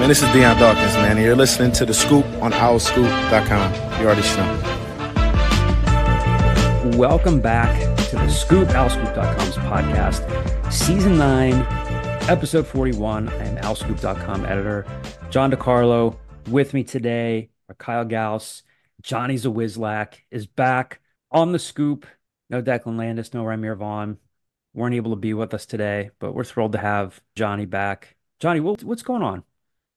Man, this is Deion Dawkins, man, and you're listening to The Scoop on OwlScoop.com. You already know. Welcome back to The Scoop, OwlScoop.com's podcast, Season 9, Episode 41. I am OwlScoop.com editor John DeCarlo. With me today are Kyle Gauss. Johnny Zawizlak is back on The Scoop. No Declan Landis, no Ramir Vaughn. Weren't able to be with us today, but we're thrilled to have Johnny back. Johnny, what's going on?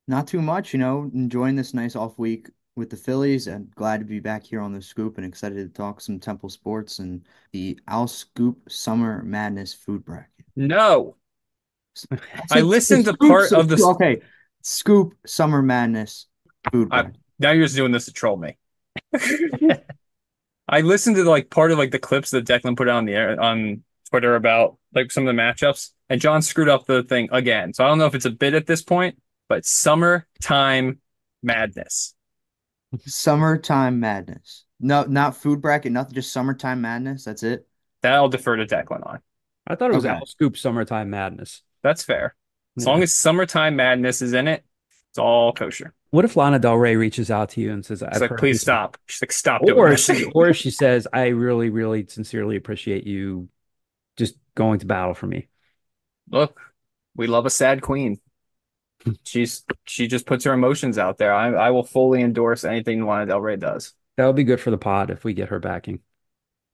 Not too much, enjoying this nice off week with the Phillies and glad to be back here on the Scoop and excited to talk some Temple sports and the OwlScoop Summer Madness food bracket. No. I listened to part of the... Okay, Scoop Summer Madness food bracket. Now you're just doing this to troll me. I listened to part of the clips that Declan put out on the air on Twitter about some of the matchups, and John screwed up the thing again. So I don't know if it's a bit at this point, but Summertime Madness. Summertime Madness. No, not food bracket, nothing, just Summertime Madness. That's it. That I'll defer to Declan on. I thought it was OwlScoop Summertime Madness. That's fair. As long as Summertime Madness is in it, it's all kosher. What if Lana Del Rey reaches out to you and says, "It's please stop." She's like, "Stop doing this." Or she says, "I really, really sincerely appreciate you just going to battle for me." Look, we love a sad queen. She just puts her emotions out there. I will fully endorse anything Lana Del Rey does. That would be good for the pod if we get her backing.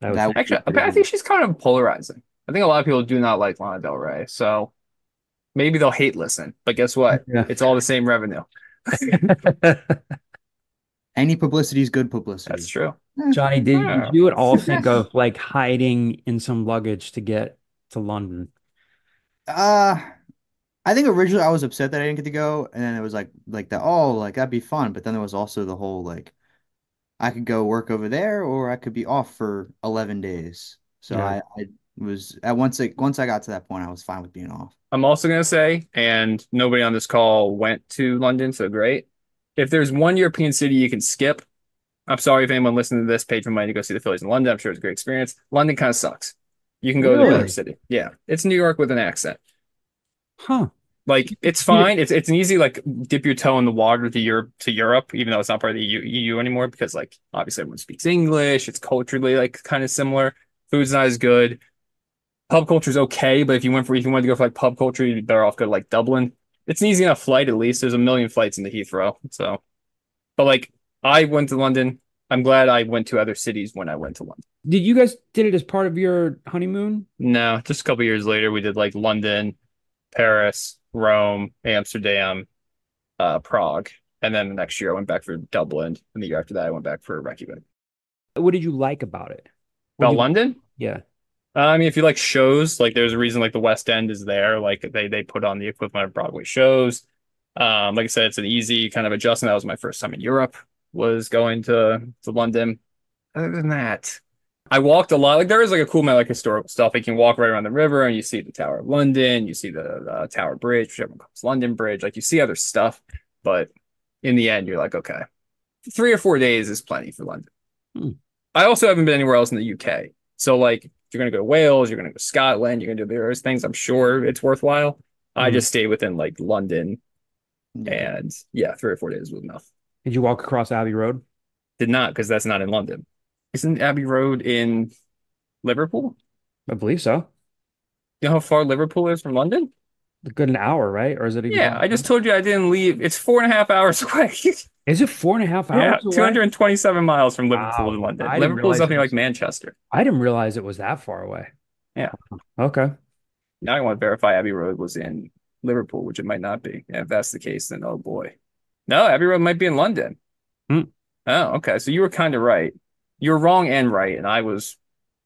Actually, I think she's kind of polarizing. I think a lot of people do not like Lana Del Rey, so maybe they'll hate listen. But guess what? Yeah. It's all the same revenue. Any publicity is good publicity. That's true. Johnny, did you at all think of hiding in some luggage to get to London? I think originally I was upset that I didn't get to go, and then it was that'd be fun. But then there was also the whole I could go work over there, or I could be off for 11 days. So yeah. I was once I got to that point, I was fine with being off. I'm also gonna say, and nobody on this call went to London, so great. If there's one European city you can skip, I'm sorry if anyone listening to this paid for money to go see the Phillies in London. I'm sure it's a great experience. London kind of sucks. You can go to another city. Yeah, it's New York with an accent. Huh. It's fine. It's an easy dip your toe in the water to Europe, even though it's not part of the EU anymore, because obviously everyone speaks English. It's culturally kind of similar. Food's not as good. Pub culture is okay, but if you wanted to go for pub culture, you'd be better off go to Dublin. It's an easy enough flight, at least. There's a million flights into Heathrow. So, but I went to London. I'm glad I went to other cities when I went to London. Did you guys did it as part of your honeymoon? No, just a couple years later, we did London, Paris, Rome, Amsterdam, Prague, and then the next year I went back for Dublin, and the year after that I went back for Reykjavik. What did you like about it? About London? Yeah. I mean, if you like shows, there's a reason the West End is there. They put on the equivalent of Broadway shows. Like I said, it's an easy kind of adjustment. That was my first time in Europe, was going to London. Other than that, I walked a lot. There is a cool amount of historical stuff. You can walk right around the river and you see the Tower of London, you see the Tower Bridge, which everyone calls London Bridge. You see other stuff, but in the end, you're okay, 3 or 4 days is plenty for London. I also haven't been anywhere else in the UK. So if you're going to go to Wales, you're going to go to Scotland, you're going to do various things, I'm sure it's worthwhile. I just stayed within London, and 3 or 4 days was enough. Did you walk across Abbey Road? Did not, because that's not in London. Isn't Abbey Road in Liverpool? I believe so. You know how far Liverpool is from London? A good an hour, right? Or is it? I just told you I didn't leave. It's 4.5 hours away. Is it 4.5 hours away? 227 miles from Liverpool to London. Liverpool is something like Manchester. I didn't realize it was that far away. Yeah. Okay. Now I want to verify Abbey Road was in Liverpool, which it might not be. And if that's the case, then oh boy. No, Abbey Road might be in London. Oh, okay. So you were kind of right. You were wrong and right, and I was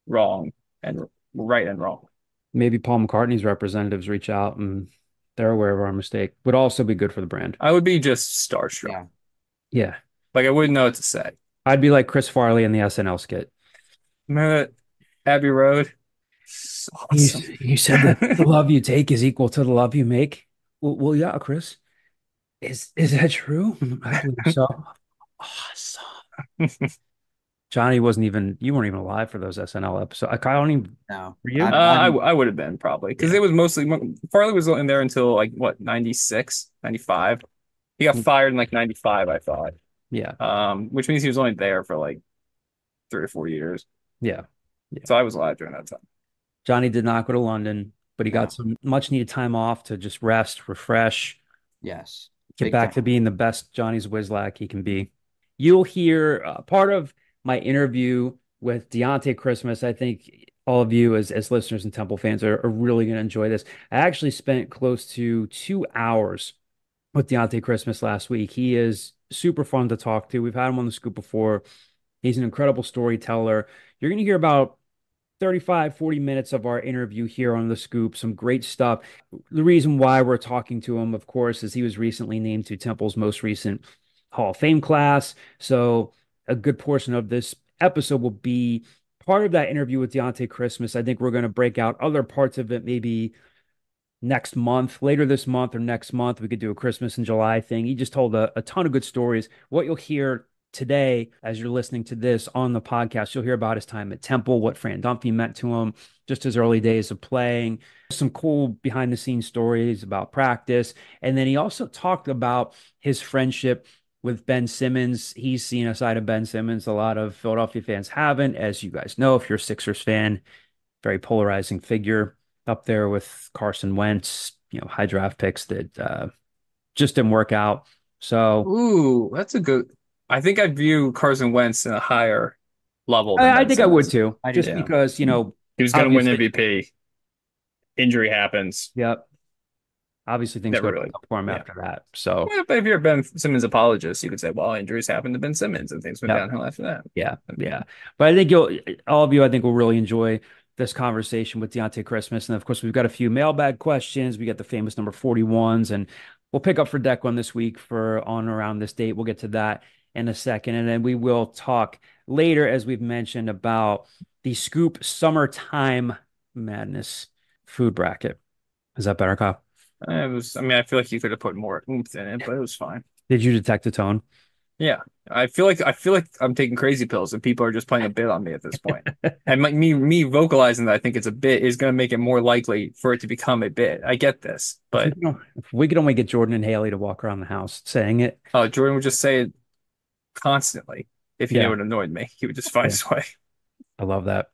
wrong and right and wrong. Maybe Paul McCartney's representatives reach out and they're aware of our mistake. Would also be good for the brand. I would be just starstruck. Yeah. I wouldn't know what to say. I'd be like Chris Farley in the SNL skit. Remember Abbey Road? Awesome. You said that the love you take is equal to the love you make. Well, yeah, Chris. Is that true? I believe so. Awesome. Johnny you weren't even alive for those SNL episodes. I don't even know. Were you? I would have been probably, because it was mostly Farley was in there until 96, 95. He got fired in like 95, I thought. Yeah. Which means he was only there for like 3 or 4 years. Yeah. Yeah. So I was alive during that time. Johnny did not go to London, but he got No. some much needed time off to just rest, refresh, Yes. get Big back to time. being the best Johnny's Whizlack he can be. You'll hear part of my interview with Dionte Christmas. I think all of you as listeners and Temple fans are really going to enjoy this. I actually spent close to 2 hours with Dionte Christmas last week. He is super fun to talk to. We've had him on the scoop before. He's an incredible storyteller. You're going to hear about 35, 40 minutes of our interview here on the scoop. Some great stuff. The reason why we're talking to him, of course, is he was recently named to Temple's most recent Hall of Fame class. So a good portion of this episode will be part of that interview with Dionte Christmas. I think we're going to break out other parts of it maybe next month, later this month or next month. We could do a Christmas in July thing. He just told a ton of good stories. What you'll hear today, as you're listening to this on the podcast, you'll hear about his time at Temple, what Fran Dunphy meant to him, just his early days of playing, some cool behind the scenes stories about practice. And then he also talked about his friendship with Ben Simmons. He's seen a side of Ben Simmons a lot of Philadelphia fans haven't. As you guys know, if you're a Sixers fan, very polarizing figure up there with Carson Wentz, high draft picks that just didn't work out. So Ooh, that's a good. I think I view Carson Wentz in a higher level than I Ben think I would Simmons. too, I do just Yeah. too. because, He was going to win obviously, MVP. Injury happens. yep, obviously things Never go really. for him Yeah. after that. So, Well, but if you're a Ben Simmons apologist, you could say, well, injuries happened to Ben Simmons and things went yep. downhill after that. Yeah, yeah. But I think all of you, I think, will really enjoy this conversation with Dionte Christmas. And of course, we've got a few mailbag questions. We got the famous number 41s, and we'll pick up for deck one this week for on around this date. We'll get to that in a second. And then we will talk later, as we've mentioned, about the Scoop Summertime Madness food bracket. Is that better, Kyle? It was, I mean, I feel like you could have put more oomph in it, but it was fine. Did you detect a tone? Yeah. I feel like I'm taking crazy pills and people are just playing a bit on me at this point. And like me vocalizing that I think it's a bit is going to make it more likely for it to become a bit. I get this, but If we could only get Jordan and Haley to walk around the house saying it. Jordan would just say it constantly if he Yeah. knew it annoyed me. He would just find Yeah. his way. I love that.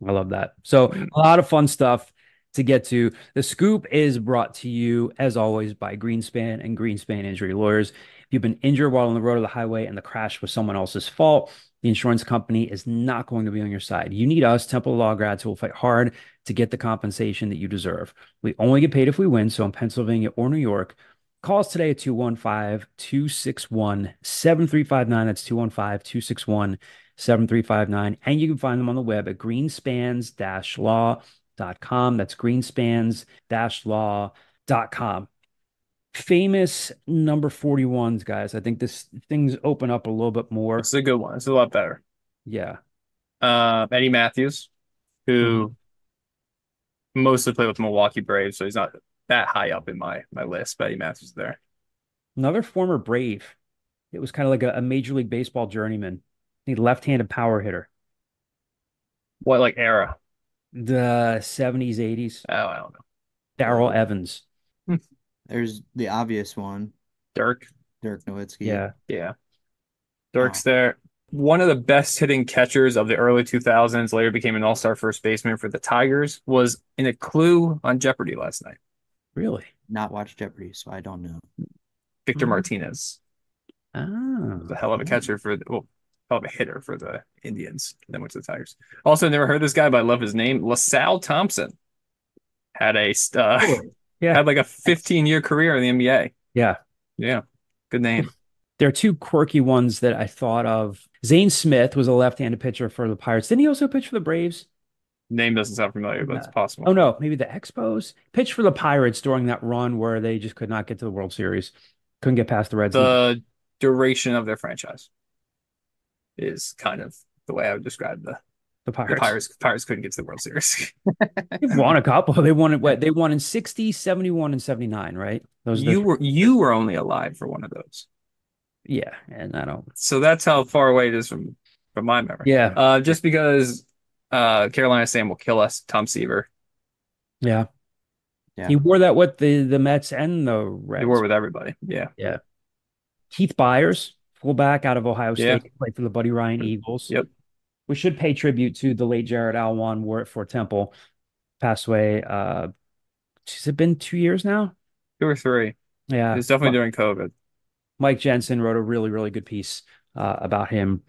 I love that. So Mm. a lot of fun stuff to get to. The Scoop is brought to you, as always, by Greenspan and Greenspan Injury Lawyers. If you've been injured while on the road or the highway and the crash was someone else's fault, the insurance company is not going to be on your side. You need us, Temple Law grads, who will fight hard to get the compensation that you deserve. We only get paid if we win. So in Pennsylvania or New York, call us today at 215-261-7359. That's 215-261-7359. And you can find them on the web at greenspans-law.com. That's greenspans-law.com. Famous number 41s, guys. I think this things open up a little bit more. It's a good one. It's a lot better. Yeah. Eddie Matthews, who mostly played with the Milwaukee Braves, so he's not that high up in my list, but Eddie Matthews is there. Another former Brave. It was kind of like a Major League Baseball journeyman. The left-handed power hitter. What like era? The 70s, 80s. Oh, I don't Darrell Evans. know. There's the obvious one, Dirk. Dirk Nowitzki. Yeah. Yeah. Dirk's there. One of the best hitting catchers of the early 2000s, later became an all-star first baseman for the Tigers, was in a clue on Jeopardy last night. Really? Not watch Jeopardy, so I don't know. Victor Mhm. Martinez Oh. was a hell of a catcher hell of a hitter for the Indians. Then went to the Tigers. Also, never heard this guy, but I love his name. LaSalle Thompson had Yeah. had like a 15-year career in the NBA. Yeah. Yeah, good name. There are two quirky ones that I thought of. Zane Smith was a left-handed pitcher for the Pirates. Didn't he also pitch for the Braves? Name doesn't sound familiar, but it's possible. Oh, no. Maybe the Expos? Pitched for the Pirates during that run where they just could not get to the World Series. Couldn't get past the Reds. The duration of their franchise is kind of the way I would describe the Pirates. Pirates couldn't get to the World Series. They've won a couple. They won it. What? They won in 60, 71, and 79, right? Those You were only alive for one of those. Yeah, and I don't. So that's how far away it is from my memory. Yeah. Just because Carolina Sam will kill us, Tom Seaver. Yeah. Yeah. He wore that with the Mets and the Reds. They were with everybody. Yeah. Yeah. Keith Byers, fullback out of Ohio Yeah. State, played for the Buddy Ryan Eagles. Yep. We should pay tribute to the late Jared Alwan, wore it for Temple, passed away. Has it been 2 years now? 2 or 3. Yeah. It's definitely during COVID. Mike Jensen wrote a really, really good piece about him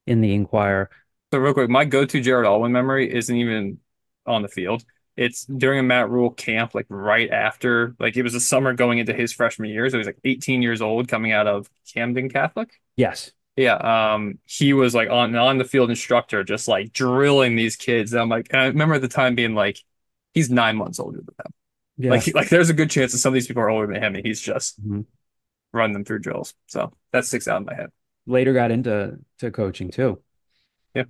in the Inquirer. So real quick, my go-to Jared Alwyn memory isn't even on the field. It's during a Matt Rule camp, like right after, like it was the summer going into his freshman year. So he was like 18 years old coming out of Camden Catholic. Yes. Yeah. He was like on the field instructor, just like drilling these kids. And I'm like, and I remember at the time being like, he's 9 months older than them. Yeah. Like there's a good chance that some of these people are older than him, and he's just Mhm. running them through drills. So that sticks out in my head. Later got into coaching too. Yeah.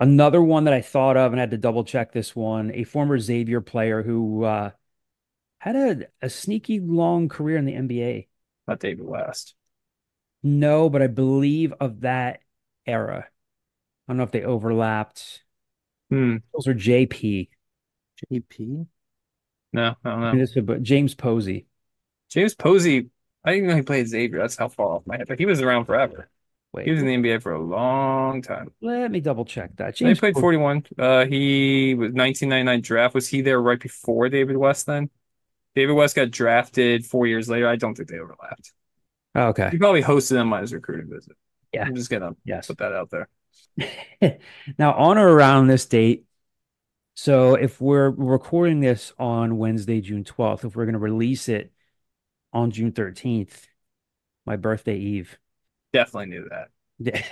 Another one that I thought of and had to double check this one, a former Xavier player who had a sneaky long career in the NBA. Not David West. No, but I believe of that era. I don't know if they overlapped. Hmm. Those are JP. JP? No, I don't know. But James Posey. James Posey, I didn't even know he played Xavier. That's how far off my head. But he was around forever. He Wait, was in the NBA for a long time. let me double check that. And he James played Posey. 41. He was 1999 draft. Was he there right before David West then? David West got drafted 4 years later. I don't think they overlapped. Oh, okay. He probably hosted them on his recruiting visit. Yeah. I'm just gonna Yes. put that out there. Now, on or around this date, so if we're recording this on Wednesday, June 12th, if we're going to release it on June 13th, my birthday eve. Definitely knew that. Yeah.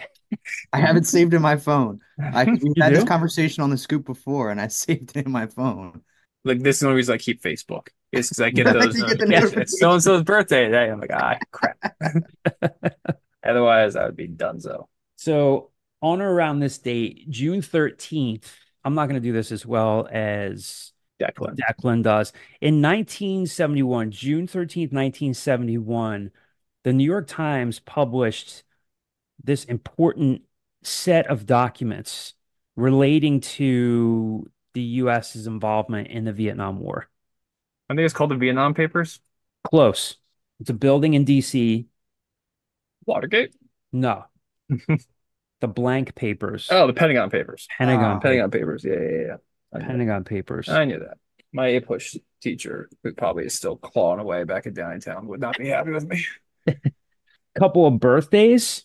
I have it saved in my phone. We've You had this do? conversation on the scoop before, and I saved it in my phone. Like this is the only reason I keep Facebook. Is because I get I those can get the notifications. It's so and notification. so's birthday today. I'm like, ah, crap. Otherwise, I would be donezo. So on or around this date, June 13th, I'm not going to do this as well as Declan. Declan does. In 1971, June 13th, 1971, the New York Times published this important set of documents relating to the US's involvement in the Vietnam War. I think it's called the Vietnam Papers. Close. It's a building in DC. Watergate. No, the blank papers. Oh, the Pentagon Papers. Pentagon papers. Pentagon Papers. Yeah. Pentagon papers. I knew that. My A-push teacher, who probably is still clawing away back in downtown, would not be happy with me. Couple of birthdays.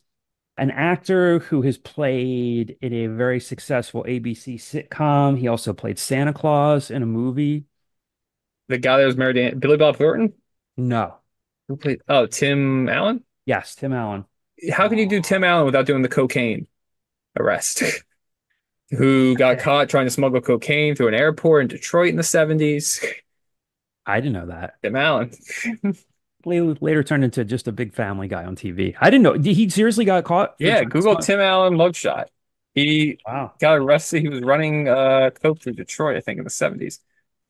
An actor who has played in a very successful ABC sitcom. He also played Santa Claus in a movie. The guy that was married to Billy Bob Thornton? No. Who played? Oh, Tim Allen? Yes, Tim Allen. How can you do Tim Allen without doing the cocaine arrest? Who got caught trying to smuggle cocaine through an airport in Detroit in the 70s? I didn't know that. Tim Allen. Later turned into just a big family guy on TV. I didn't know. He seriously got caught? Yeah, Google Tim Allen mugshot. He Wow. got arrested. He was running coke through Detroit, I think, in the 70s.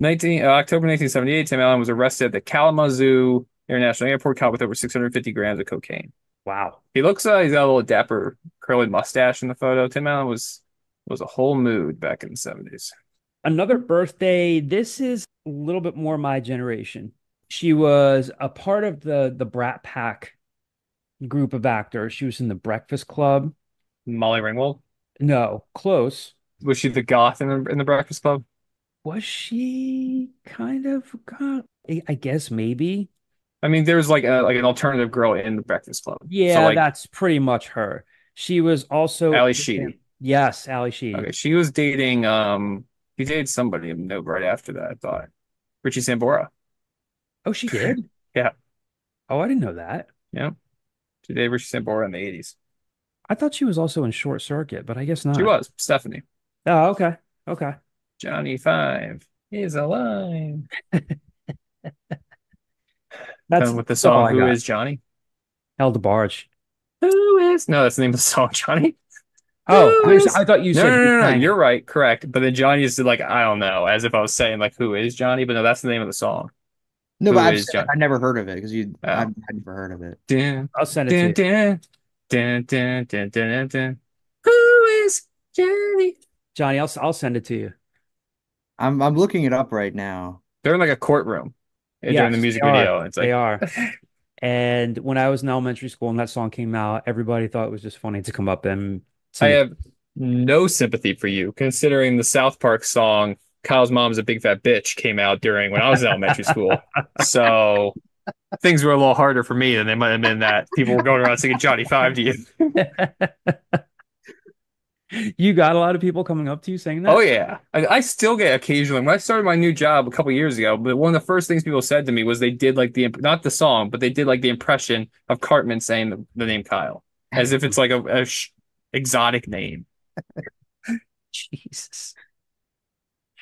October 1978, Tim Allen was arrested at the Kalamazoo International Airport, caught with over 650 grams of cocaine. Wow. He looks he's got a little dapper curly mustache in the photo. Tim Allen was a whole mood back in the 70s. Another birthday. This is a little bit more my generation. She was a part of the Brat Pack group of actors. She was in the Breakfast Club. Molly Ringwald. No, close. Was she the goth in the Breakfast Club? Was she kind of goth? I guess maybe. I mean, there's like an alternative girl in the Breakfast Club. Yeah, so like that's pretty much her. She was also Ali Sheedy. Yes, Ali Sheedy. Okay, she was dating he dated somebody of note right after that, I thought. Richie Sambora. Oh, she did? Yeah. Oh, I didn't know that. Yeah. She dated Richie Sambora in the 80s. I thought she was also in Short Circuit, but I guess not. She was. Stephanie. Oh, okay. Okay. Johnny Five is alive. That's With the all song I Who got. is Johnny? El DeBarge. Who is? No, that's the name of the song, Johnny. Oh, Who is? I thought you No, said no. sang it. You're right, correct. But then Johnny is like, I don't know, as if I was saying like, who is Johnny? But no, that's the name of the song. No, Who but is Johnny? I've never heard of it because Oh. I've never heard of it. Dun, I'll send it to you. dun. Who is Johnny? Johnny, I'll send it to you. I'm looking it up right now. They're in like a courtroom during the Yes, music they are. video. It's like They are. And when I was in elementary school and that song came out, everybody thought it was just funny to come up and I sing it. have no sympathy for you, considering the South Park song "Kyle's Mom's a Big Fat Bitch" came out during when I was in elementary school. So things were a little harder for me than they might have been that people were going around singing Johnny Five to you. You got a lot of people coming up to you saying Oh that? yeah, I still get occasionally. When I started my new job a couple years ago, but one of the first things people said to me was they did like the not the song, but they did like the impression of Cartman saying the name Kyle, as if it's like a exotic name. Jesus.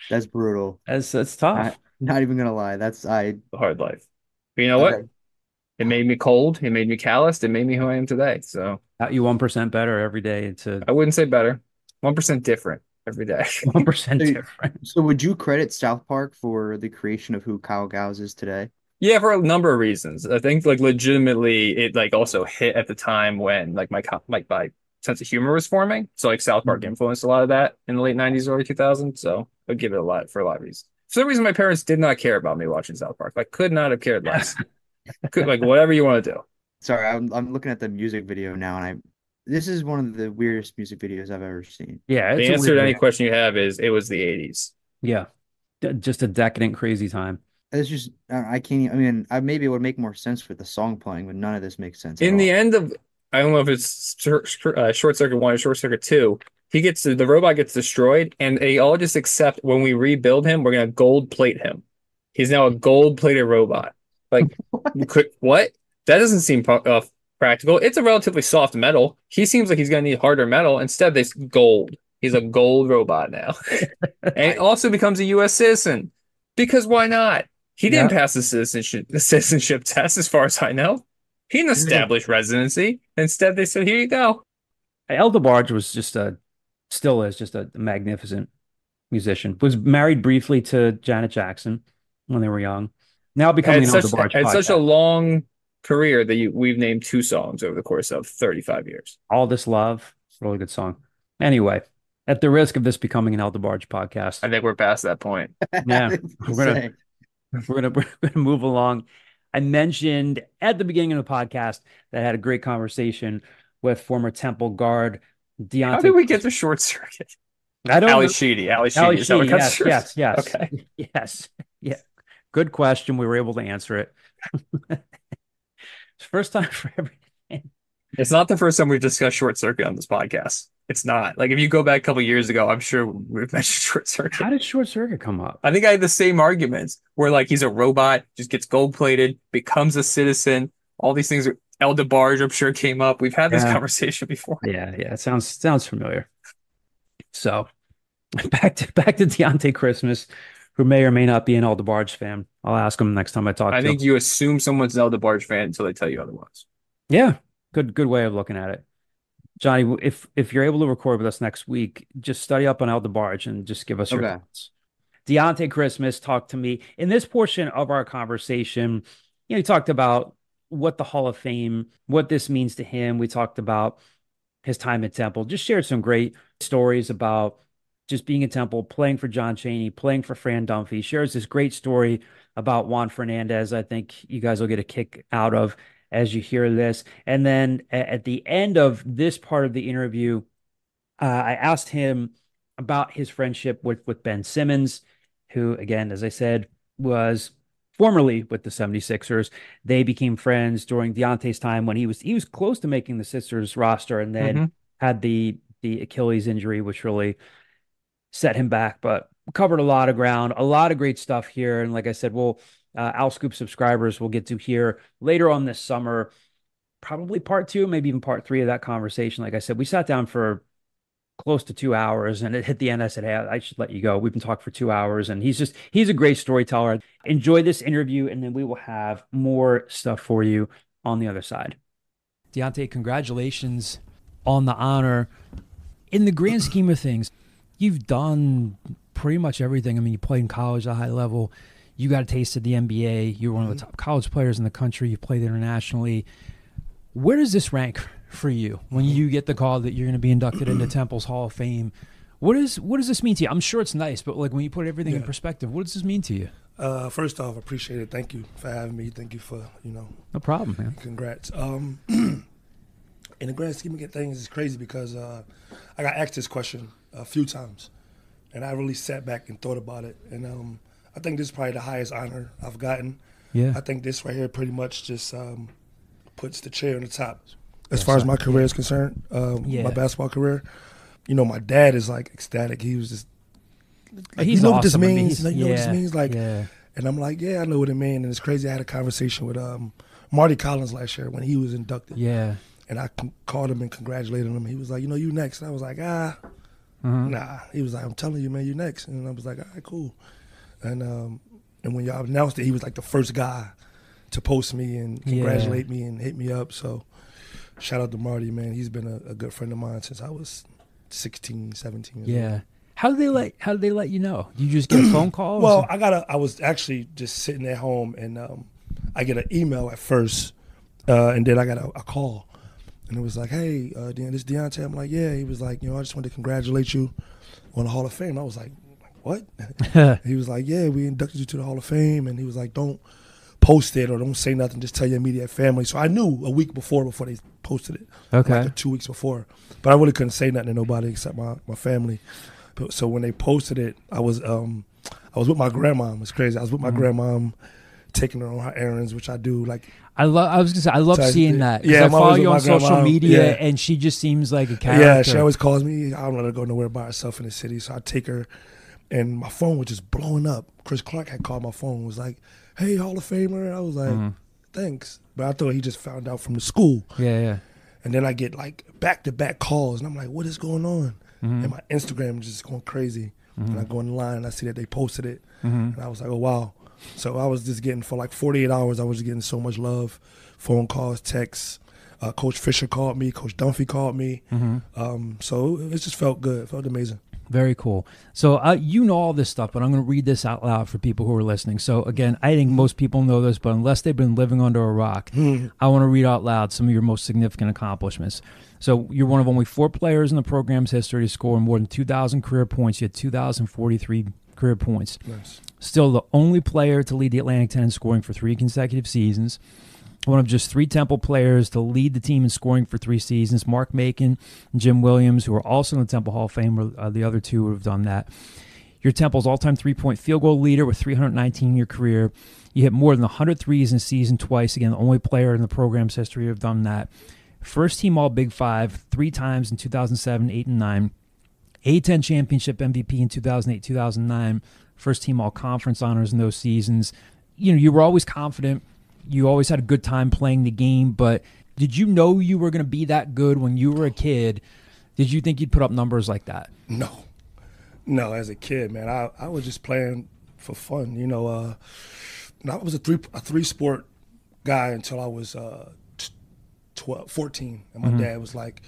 That's brutal. That's tough. Not even gonna lie. That's I. The hard life. But you know what? Okay. It made me cold. It made me calloused. It made me who I am today. So Got you 1% better every day. It's a I wouldn't say better. 1% different every day. 1% So, different. so would you credit South Park for the creation of who Kyle Gauss is today? Yeah, for a number of reasons. I think like legitimately it like also hit at the time when like my sense of humor was forming. So like South Park Mhm. influenced a lot of that in the late 90s, early 2000s. So I'd give it a lot for a lot of reasons. For some reason, my parents did not care about me watching South Park. I could not have cared less. Could like whatever you want to do. Sorry, I'm looking at the music video now, and this is one of the weirdest music videos I've ever seen. Yeah, it's The a answer weird to any one. question you have is it was the 80s. Yeah. Just a decadent, crazy time. It's just I can't. I mean, maybe it would make more sense with the song playing, but none of this makes sense at In the all. end of, I don't know if it's Short Circuit 1 or Short Circuit 2, the robot gets destroyed, and they all just accept when we rebuild him, we're gonna gold plate him. He's now a gold plated robot. Like, what? That doesn't seem practical. It's a relatively soft metal. He seems like he's gonna need harder metal. Instead, they gold. He's a gold robot now, and he I also becomes a U.S. citizen because why not? He didn't Yeah. pass the citizenship test, as far as I know. He didn't There's a establish residency. Instead, they said, "Here you go." Elder Barge was still is just a magnificent musician. Was married briefly to Janet Jackson when they were young. Now becoming Had an Elder such Barge had such a podcast. long career that we've named two songs over the course of 35 years. All This Love, really good song. Anyway, at the risk of this becoming an Elder Barge podcast, I think we're past that point. yeah, I was gonna we're gonna say. we're gonna move along. I mentioned at the beginning of the podcast that I had a great conversation with former Temple guard How did Dionte we get Christmas. to Short Circuit? I don't Ali know. Sheedy. Ali Ali Sheedy. Is that what Sheedy, got yes, to? yes, yes, Okay. yes. Yeah. Good question. We were able to answer it. It's first time for everything. It's not the first time we've discussed Short Circuit on this podcast. It's not. Like if you go back a couple years ago, I'm sure we've mentioned Short How Circuit. did Short Circuit come up? I think I had the same arguments where like he's a robot, just gets gold plated, becomes a citizen. All these things are El DeBarge, I'm sure came up. We've had this Yeah, conversation before. yeah. It sounds familiar. So back to Deontay Christmas, who may or may not be an All DeBarge fan. I'll ask him next time I talk I to think him. you assume someone's an El DeBarge fan until they tell you otherwise. Yeah, good way of looking at it. Johnny, if you're able to record with us next week, just study up on El DeBarge and just give us your Okay. thoughts. Deontay Christmas talked to me in this portion of our conversation. He talked about what the Hall of Fame, what this means to him. We talked about his time at Temple, just shared some great stories about just being at Temple, playing for John Chaney, playing for Fran Dunphy. Shares this great story about Juan Fernandez. I think you guys will get a kick out of as you hear this. And then at the end of this part of the interview, I asked him about his friendship with Ben Simmons, who, again, as I said, was formerly with the 76ers. They became friends during Deontay's time when he was close to making the Sixers roster and then Mm-hmm. had the Achilles injury, which really set him back. But covered a lot of ground, a lot of great stuff here. And like I said, OwlScoop subscribers will get to hear later on this summer, probably part two, maybe even part three of that conversation. Like I said, we sat down for close to 2 hours. And at the end, I said, hey, I should let you go. We've been talking for 2 hours. And he's a great storyteller. Enjoy this interview. And then we will have more stuff for you on the other side. Deontay, congratulations on the honor. In the grand scheme of things, you've done pretty much everything. I mean, you played in college at a high level. You got a taste of the NBA. You're one of the top college players in the country. You played internationally. Where does this rank for you when you get the call that you're going to be inducted into Temple's Hall of Fame? What does this mean to you? I'm sure it's nice, but like when you put everything in perspective, what does this mean to you? First off, appreciate it. Thank you for having me. Thank you for, No problem, man. Congrats. In the grand scheme of things, it's crazy because I got asked this question a few times, and I really sat back and thought about it. And I think this is probably the highest honor I've gotten. Yeah. I think this right here pretty much just puts the cherry on the top as far as my career is concerned, my basketball career. My dad is like ecstatic. He was just like, he's you know awesome. what this I mean, means? You know what this means? Like, yeah. And I'm like, yeah, I know what it means. And it's crazy. I had a conversation with Marty Collins last year when he was inducted. Yeah. And I called him and congratulated him. He was like, you next. And I was like, nah. He was like, I'm telling you, man, you next. And I was like, all right, cool. And when y'all announced it, he was like the first guy to post me and congratulate me and hit me up. So shout out to Marty, man. He's been a good friend of mine since I was 16, 17 years old. How did they let you know? Did you just get a phone call? Well, I was actually just sitting at home and I get an email at first and then I got a call. And it was like, hey, this is Dionte. I'm like, yeah. He was like, I just wanted to congratulate you on the Hall of Fame. I was like, what? He was like, yeah, we inducted you to the Hall of Fame. And he was like, don't post it or don't say nothing. Just tell your immediate family. So I knew a week before they posted it. Okay. Like 2 weeks before. But I really couldn't say nothing to nobody except my family. So when they posted it, I was with my grandma. It's crazy. I was with my grandma, taking her on her errands, which I do. Like I was gonna say I love seeing that. Yeah, I follow you on social grandma, media, and she just seems like a character. Yeah, she always calls me. I don't let her go nowhere by herself in the city, so I take her, and my phone was just blowing up. Chris Clark had called my phone, was like, "Hey, Hall of Famer." I was like, "Thanks," but I thought he just found out from the school. Yeah. And then I get like back-to-back calls, and I'm like, "What is going on?" And my Instagram is just going crazy. And I go in line, and I see that they posted it, and I was like, "Oh wow." So I was just getting, for like 48 hours, I was just getting so much love, phone calls, texts. Coach Fisher called me. Coach Dunphy called me. So it just felt good. It felt amazing. Very cool. So you know all this stuff, but I'm going to read this out loud for people who are listening. So again, I think most people know this, but unless they've been living under a rock, I want to read out loud some of your most significant accomplishments. So you're one of only 4 players in the program's history to score more than 2,000 career points. You had 2,043 career points. Nice. Still the only player to lead the Atlantic 10 in scoring for 3 consecutive seasons. One of just 3 Temple players to lead the team in scoring for 3 seasons. Mark Macon and Jim Williams, who are also in the Temple Hall of Fame, the other 2 who have done that. You're Temple's all-time three-point field goal leader with 319 in your career. You hit more than 100 threes in a season twice. Again, the only player in the program's history to have done that. First team All-Big Five 3 times in 2007, 8, and 9. A-10 championship MVP in 2008, 2009. First team All-Conference honors in those seasons. You were always confident. You always had a good time playing the game, but did you know you were going to be that good when you were a kid? Did you think you'd put up numbers like that? No, as a kid, man, I was just playing for fun. I was a three-sport guy until I was 14, and my dad was like,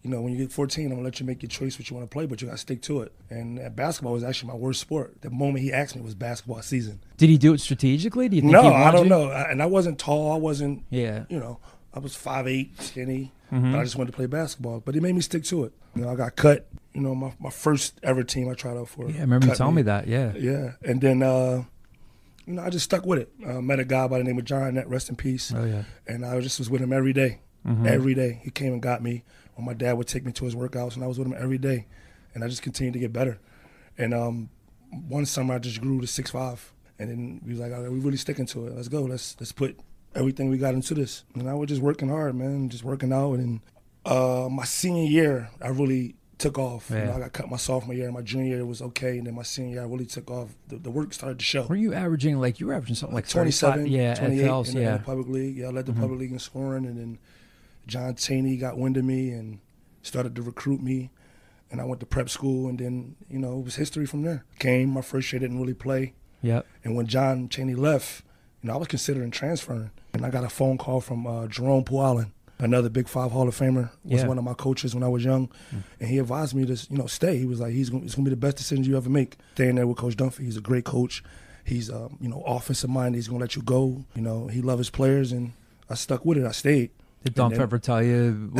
when you get 14, I'm going to let you make your choice what you want to play, but you got to stick to it. And basketball was actually my worst sport. The moment he asked me was basketball season. Did he do it strategically? Do you think No, he wanted I don't you? know. And I wasn't tall. I wasn't, Yeah. I was 5'8", skinny, but I just wanted to play basketball. But he made me stick to it. I got cut. My first ever team I tried out for. Yeah, I remember you telling me that, yeah. Yeah, and then, I just stuck with it. Met a guy by the name of John, rest in peace. Oh, yeah. And I just was with him every day. Every day. He came and got me. Or my dad would take me to his workouts, and I was with him every day. And I just continued to get better. And one summer I just grew to 6'5". And then we was like, all right, we're really sticking to it. Let's go. Let's put everything we got into this. And I was just working hard, man, just working out. And my senior year, I really took off. Yeah. I got cut my sophomore year. My junior year was okay. And then my senior year, I really took off. The work started to show. Were you averaging, something like 27, 28 in the public league. Yeah, I led the public league in scoring. And then John Chaney got wind of me and started to recruit me. And I went to prep school, and then, it was history from there. Came, my first year didn't really play. Yep. And when John Chaney left, I was considering transferring. And I got a phone call from Jerome Puallen, another Big Five Hall of Famer, was one of my coaches when I was young. And he advised me to, stay. He was like, it's going to be the best decision you ever make. Staying there with Coach Dunphy. He's a great coach. He's, offensive minded. He's going to let you go. He loves his players, and I stuck with it. I stayed. Did Dunphy ever tell you,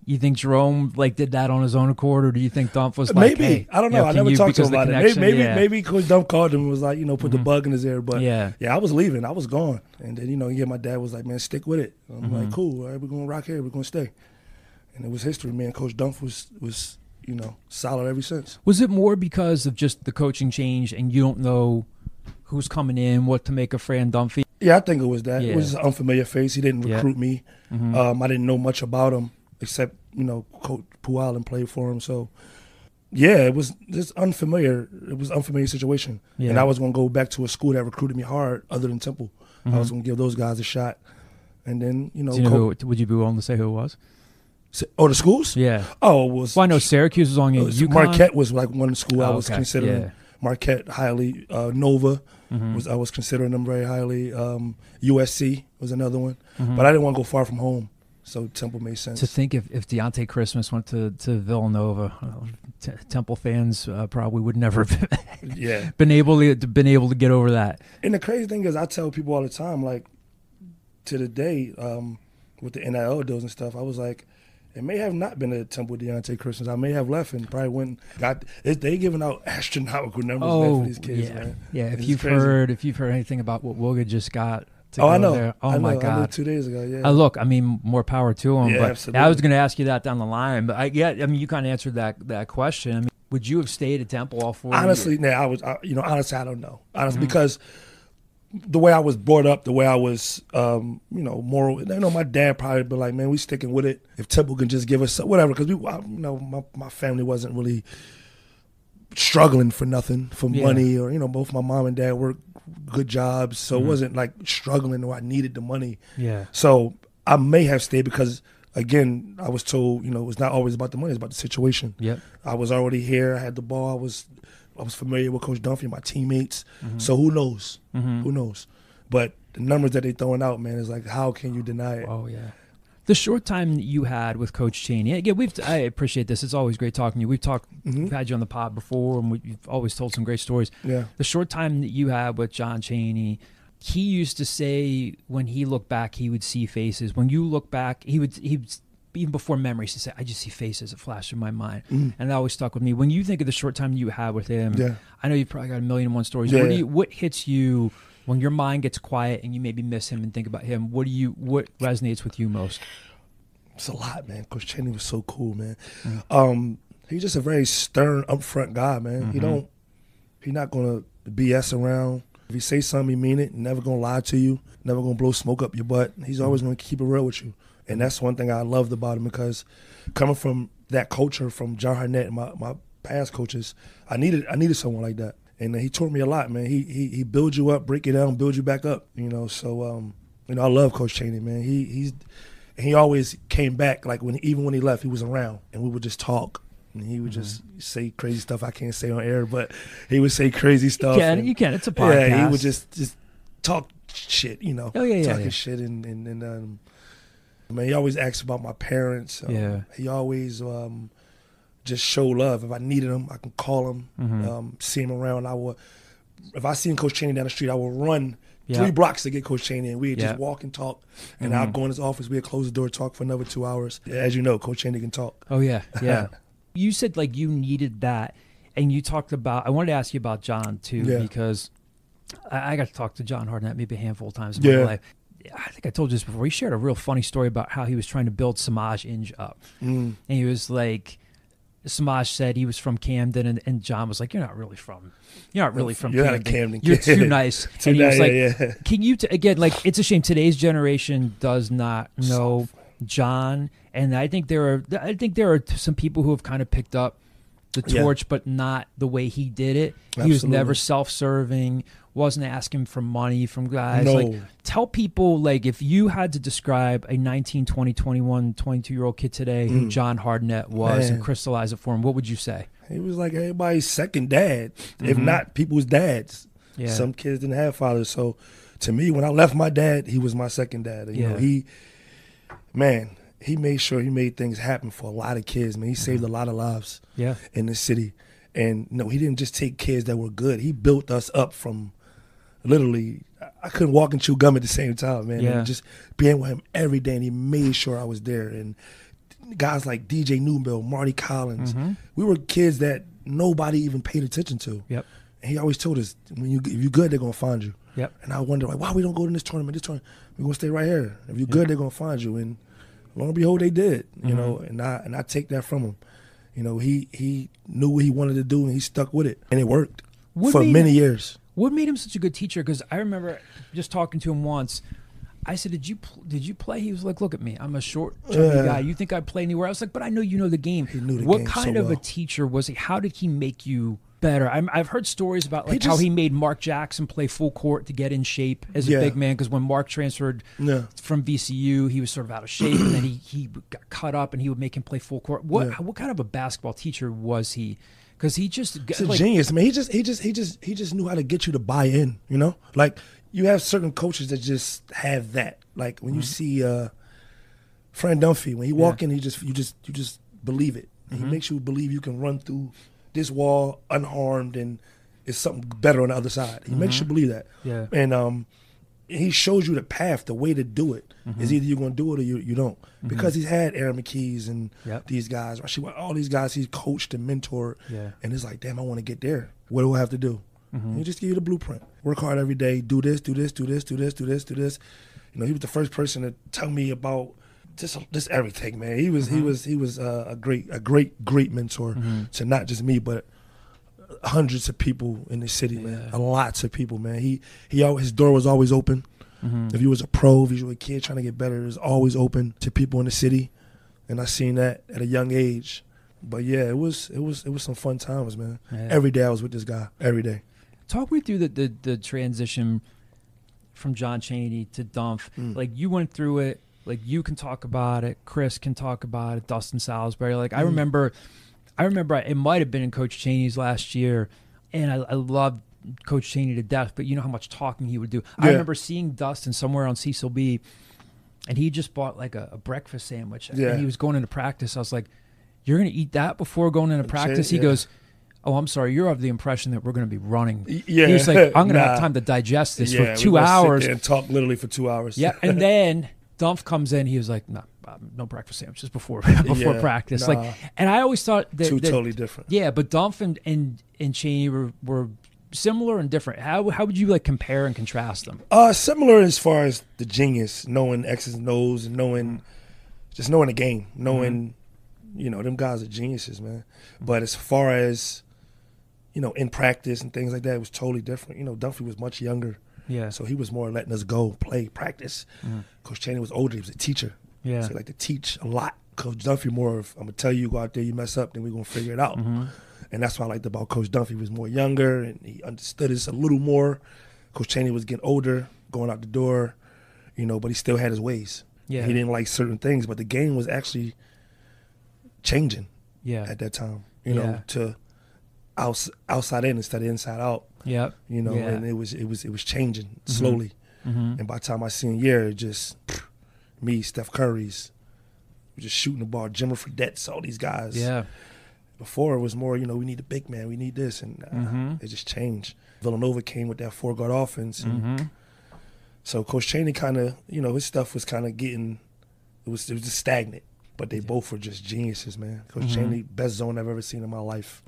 You think Jerome like did that on his own accord, or do you think Dumpf was like, maybe? Hey, I don't know. I never talked to him about it. Maybe Coach Dumpf called him and was like, put the bug in his ear. But yeah, I was leaving. I was gone. And then, my dad was like, man, stick with it. I'm like, cool. All right, we're going to rock here. We're going to stay. And it was history, man. Coach Dumpf was solid ever since. Was it more because of just the coaching change and you don't know who's coming in, what to make of Fran Dunphy? Yeah, I think it was that. Yeah. It was an unfamiliar face. He didn't recruit me. I didn't know much about him except, Coach Pualin played for him. So, yeah, it was just unfamiliar. It was an unfamiliar situation. Yeah. And I was going to go back to a school that recruited me hard other than Temple. I was going to give those guys a shot. And then, would you be willing to say who it was? Oh, the schools? Yeah. Oh, it was. Well, I know Syracuse was on UConn. Marquette was like one school I was considering. Yeah. Marquette highly. Nova I was considering them very highly. USC was another one, but I didn't want to go far from home, so Temple made sense. To think if Dionte Christmas went to Villanova, Temple fans probably would never have been able to get over that. And the crazy thing is, I tell people all the time, like to the day with the NIL deals and stuff, I was like, it may have not been a Temple Dionte Christmas. I may have left and probably went they giving out astronomical numbers for these kids, man. Yeah, if you've heard anything about what Wilga just got to I know. There. My God. I know 2 days ago, yeah. Look, more power to him. Yeah, but absolutely. I was going to ask you that down the line. But you kind of answered that question. Would you have stayed at Temple all 4 years? Honestly, honestly, I don't know. Honestly, because the way I was brought up, the way I was, moral. My dad probably be like, "Man, we sticking with it. If Temple can just give us whatever," because my family wasn't really struggling for nothing, for money, or both my mom and dad worked good jobs, so it wasn't like struggling or I needed the money. Yeah. So I may have stayed because, again, I was told, it's not always about the money; it's about the situation. Yep. I was already here. I had the ball. I was familiar with Coach Dunphy, my teammates. So who knows? Who knows? But the numbers that they're throwing out, man, is like, how can you deny it? Oh, yeah. The short time that you had with Coach Chaney, again, I appreciate this. It's always great talking to you. We've had you on the pod before, and you've always told some great stories. Yeah. The short time that you had with John Chaney, he used to say when he looked back, he would see faces. When you look back, he would even before memories, to say, I just see faces that flash in my mind. And that always stuck with me. When you think of the short time you had with him, I know you've probably got 1,000,001 stories. Yeah. What hits you when your mind gets quiet and you maybe miss him and think about him? What resonates with you most? It's a lot, man. Coach Chaney was so cool, man. He's just a very stern, upfront guy, man. He's not going to BS around. If he say something, he mean it. Never going to lie to you. Never going to blow smoke up your butt. He's always going to keep it real with you. And that's one thing I loved about him, because coming from that culture, from John Harnett and my past coaches, I needed someone like that. And he taught me a lot, man. He builds you up, break you down, build you back up. So I love Coach Chaney, man. He always came back, like even when he left, he was around, and we would just talk. And he would just say crazy stuff I can't say on air, but he would say crazy stuff. You can. It's a podcast. Yeah, he would just talk shit, talking shit and man, he always asks about my parents. He always just show love. If I needed him, I can call him, see him around. If I seen Coach Chaney down the street, I would run 3 blocks to get Coach Chaney, and we'd just walk and talk. And I'd go in his office, we'd close the door, talk for another 2 hours. As you know, Coach Chaney can talk. Oh, yeah. You said like you needed that, and you talked about, I wanted to ask you about John too, because I got to talk to John Harnett maybe a handful of times in my life. I think I told you this before. He shared a real funny story about how he was trying to build Samaj Inge up. And he was like, Samaj said he was from Camden, and John was like, you're not really from Camden. Not a Camden You're kid. too nice. And he was like, can you, again, like, it's a shame today's generation does not know John. And I think there are some people who have kind of picked up the torch, but not the way he did it. Absolutely. He was never self-serving, wasn't asking for money from guys. No. Like, tell people, like, if you had to describe a 19, 20, 21, 22-year-old kid today who John Harnett was and crystallize it for him, what would you say? He was like everybody's second dad, if not people's dads. Yeah. Some kids didn't have fathers. So to me, when I left my dad, he was my second dad. You know, he made sure he made things happen for a lot of kids, man. He saved a lot of lives in the city. And he didn't just take kids that were good. He built us up from literally, I couldn't walk and chew gum at the same time, man. And just being with him every day, and he made sure I was there. And guys like DJ Newbill, Marty Collins. We were kids that nobody even paid attention to. Yep. And he always told us, if you're good, they're gonna find you. Yep. And I wonder, like, why we don't go to this tournament? We're gonna stay right here. If you're good, they're gonna find you. And lo and behold, they did. You know, and I take that from him. You know, he knew what he wanted to do and he stuck with it, and it worked for many years. What made him such a good teacher? Because I remember just talking to him once. I said, "Did you play?" He was like, "Look at me. I'm a short, chubby guy. You think I'd play anywhere?" I was like, "But I know you know the game." He knew the what game kind so of well. a teacher was he? How did he make you better? I've heard stories about like how he made Mark Jackson play full court to get in shape as a big man. Because when Mark transferred from VCU, he was sort of out of shape, and then he got cut up, and he would make him play full court. What kind of a basketball teacher was he? Because he just he's a genius, man. He just knew how to get you to buy in. You know, like you have certain coaches that just have that. Like when you see Fran Dunphy, when he walk in, you just believe it. And he makes you believe you can run through this wall unharmed and it's something better on the other side. He makes you believe that. Yeah. And he shows you the path, the way to do it. Is either you're going to do it or you don't. Because he's had Aaron McKees and these guys, all these guys he's coached and mentored. Yeah. And it's like, damn, I want to get there. What do I have to do? He just give you the blueprint. Work hard every day. Do this, do this, do this, do this, do this, do this. You know, he was the first person to tell me about just everything, man. He was a great mentor to not just me, but hundreds of people in the city, man. Lots of people, man. His door was always open. If you was a pro, if you were a kid trying to get better, it was always open to people in the city. And I seen that at a young age. But yeah, it was some fun times, man. Yeah. Every day I was with this guy. Every day. Talk me through the transition from John Chaney to Dumph. Like you went through it. Like you can talk about it, Chris can talk about it, Dustin Salisbury. Like I remember it might have been in Coach Chaney's last year, and I loved Coach Chaney to death. But you know how much talking he would do. Yeah. I remember seeing Dustin somewhere on Cecil B, and he just bought like a breakfast sandwich, and he was going into practice. I was like, "You're going to eat that before going into practice?" He goes, "Oh, I'm sorry. You're of the impression that we're going to be running." Yeah. He was like, "I'm going to have time to digest this for 2 hours." Sit there and talk literally for 2 hours. Yeah, and then Dumph comes in. He was like, no breakfast sandwiches before practice. Nah. Like, and I always thought that totally different. Yeah, but Dumph and Chaney were similar and different. How would you like compare and contrast them? Similar as far as the genius, knowing X's and O's, and knowing the game, knowing them guys are geniuses, man. But as far as in practice and things like that, it was totally different. Dumphy was much younger. Yeah. So he was more letting us go, play, practice. Coach Chaney was older. He was a teacher. Yeah. So he liked to teach a lot. Coach Dumphy more of, I'm going to tell you, go out there, you mess up, then we're going to figure it out. And that's what I liked about Coach Dumphy. He was more younger, and he understood us a little more. Coach Chaney was getting older, going out the door, but he still had his ways. Yeah. He didn't like certain things, but the game was actually changing at that time, to outside in instead of inside out. Yep. And it was changing slowly. And by the time I seen year, it just me, Steph Curry's, just shooting the ball, Jimmer Fredette's, all these guys. Yeah. Before it was more, we need a big man, we need this, and it just changed. Villanova came with that 4-guard offense, and so Coach Chaney kind of, his stuff was kind of getting, it was just stagnant. But they both were just geniuses, man. Coach Chaney, best zone I've ever seen in my life.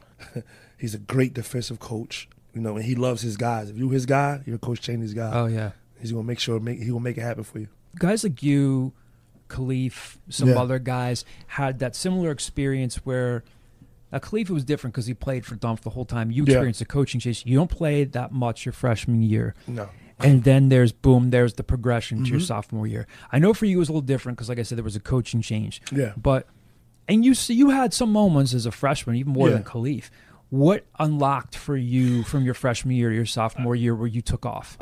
He's a great defensive coach. And he loves his guys. If you're his guy, you're Coach Chaney's guy. Oh, yeah. He's going to make sure he will make it happen for you. Guys like you, Khalif, some other guys had that similar experience where Khalif was different because he played for Dumph the whole time. You experienced the coaching chase. You don't play that much your freshman year. No. And then there's the progression to your sophomore year. I know for you it was a little different because, like I said, there was a coaching change. Yeah. And you had some moments as a freshman, even more than Khalif. What unlocked for you from your freshman year to your sophomore year where you took off?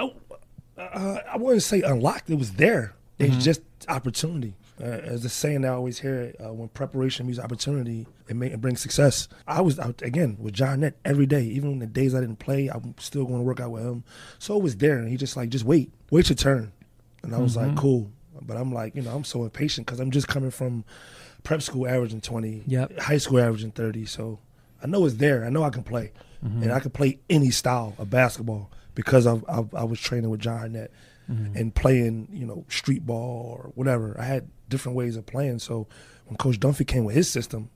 I wouldn't say unlocked. It was there. It's just opportunity. As the saying I always hear, when preparation meets opportunity, it brings success. I was out, again, with John Nett every day. Even on the days I didn't play, I'm still going to work out with him. So it was there, and he just just wait your turn. And I was like, cool. But I'm like, I'm so impatient because I'm just coming from prep school averaging 20, high school averaging 30. So I know it's there. I know I can play. And I can play any style of basketball because I was training with John Nett and playing, street ball or whatever. I had different ways of playing. So when Coach Dunphy came with his system,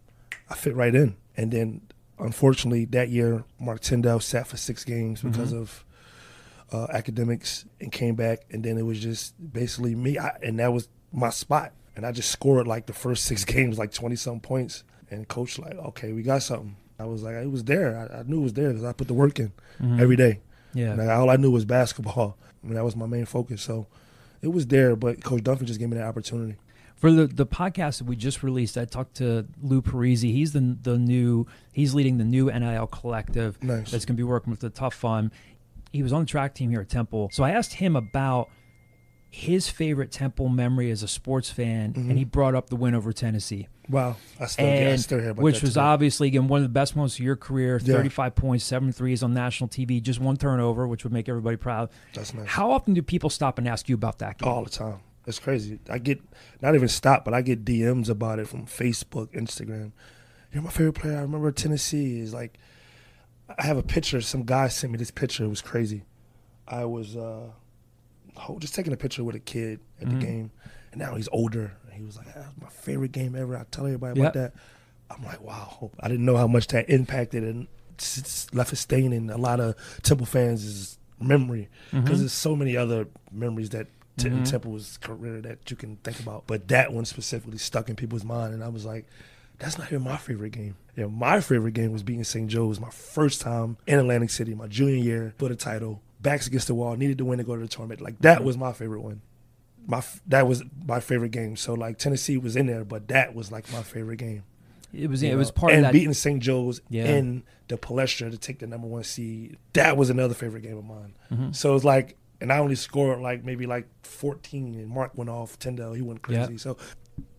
I fit right in. And then, unfortunately, that year, Mark Tyndall sat for 6 games because of academics and came back. And then it was just basically me. And that was my spot. And I just scored like the first 6 games, like 20-something points. And Coach like, okay, we got something. I was like, it was there. I knew it was there because I put the work in every day. Yeah. And all I knew was basketball. I mean, that was my main focus. So it was there, but Coach Dunphy just gave me that opportunity. For the podcast that we just released, I talked to Lou Parisi. He's he's leading the new NIL collective that's going to be working with the TUFF Fund. He was on the track team here at Temple. So I asked him about his favorite Temple memory as a sports fan, and he brought up the win over Tennessee. Wow. I still hear about which that was today. Obviously, again, one of the best moments of your career, 35 points, 7 threes on national TV, just 1 turnover, which would make everybody proud. That's nice. How often do people stop and ask you about that game? All the time. It's crazy. I get, not even stop, but I get DMs about it from Facebook, Instagram. You're my favorite player. I remember Tennessee. Is like, I have a picture. Some guy sent me this picture. It was crazy. I was just taking a picture with a kid at the game, and now he's older. And he was like, that was my favorite game ever. I tell everybody about that. I'm like, wow. I didn't know how much that impacted and left a stain in a lot of Temple fans' memory, because there's so many other memories that in Temple's career that you can think about. But that one specifically stuck in people's mind, and I was like, that's not even my favorite game. Yeah, my favorite game was beating St. Joe's, my first time in Atlantic City, my junior year, for the title. Backs against the wall, needed to win to go to the tournament. Like, that was my favorite one. That was my favorite game. So, like, Tennessee was in there, but that was, like, my favorite game. It was part of that. And beating St. Joe's in the Palestra to take the #1 seed, that was another favorite game of mine. So, it's like, and I only scored, like, maybe, like, 14, and Mark went off, Tyndall, he went crazy. So,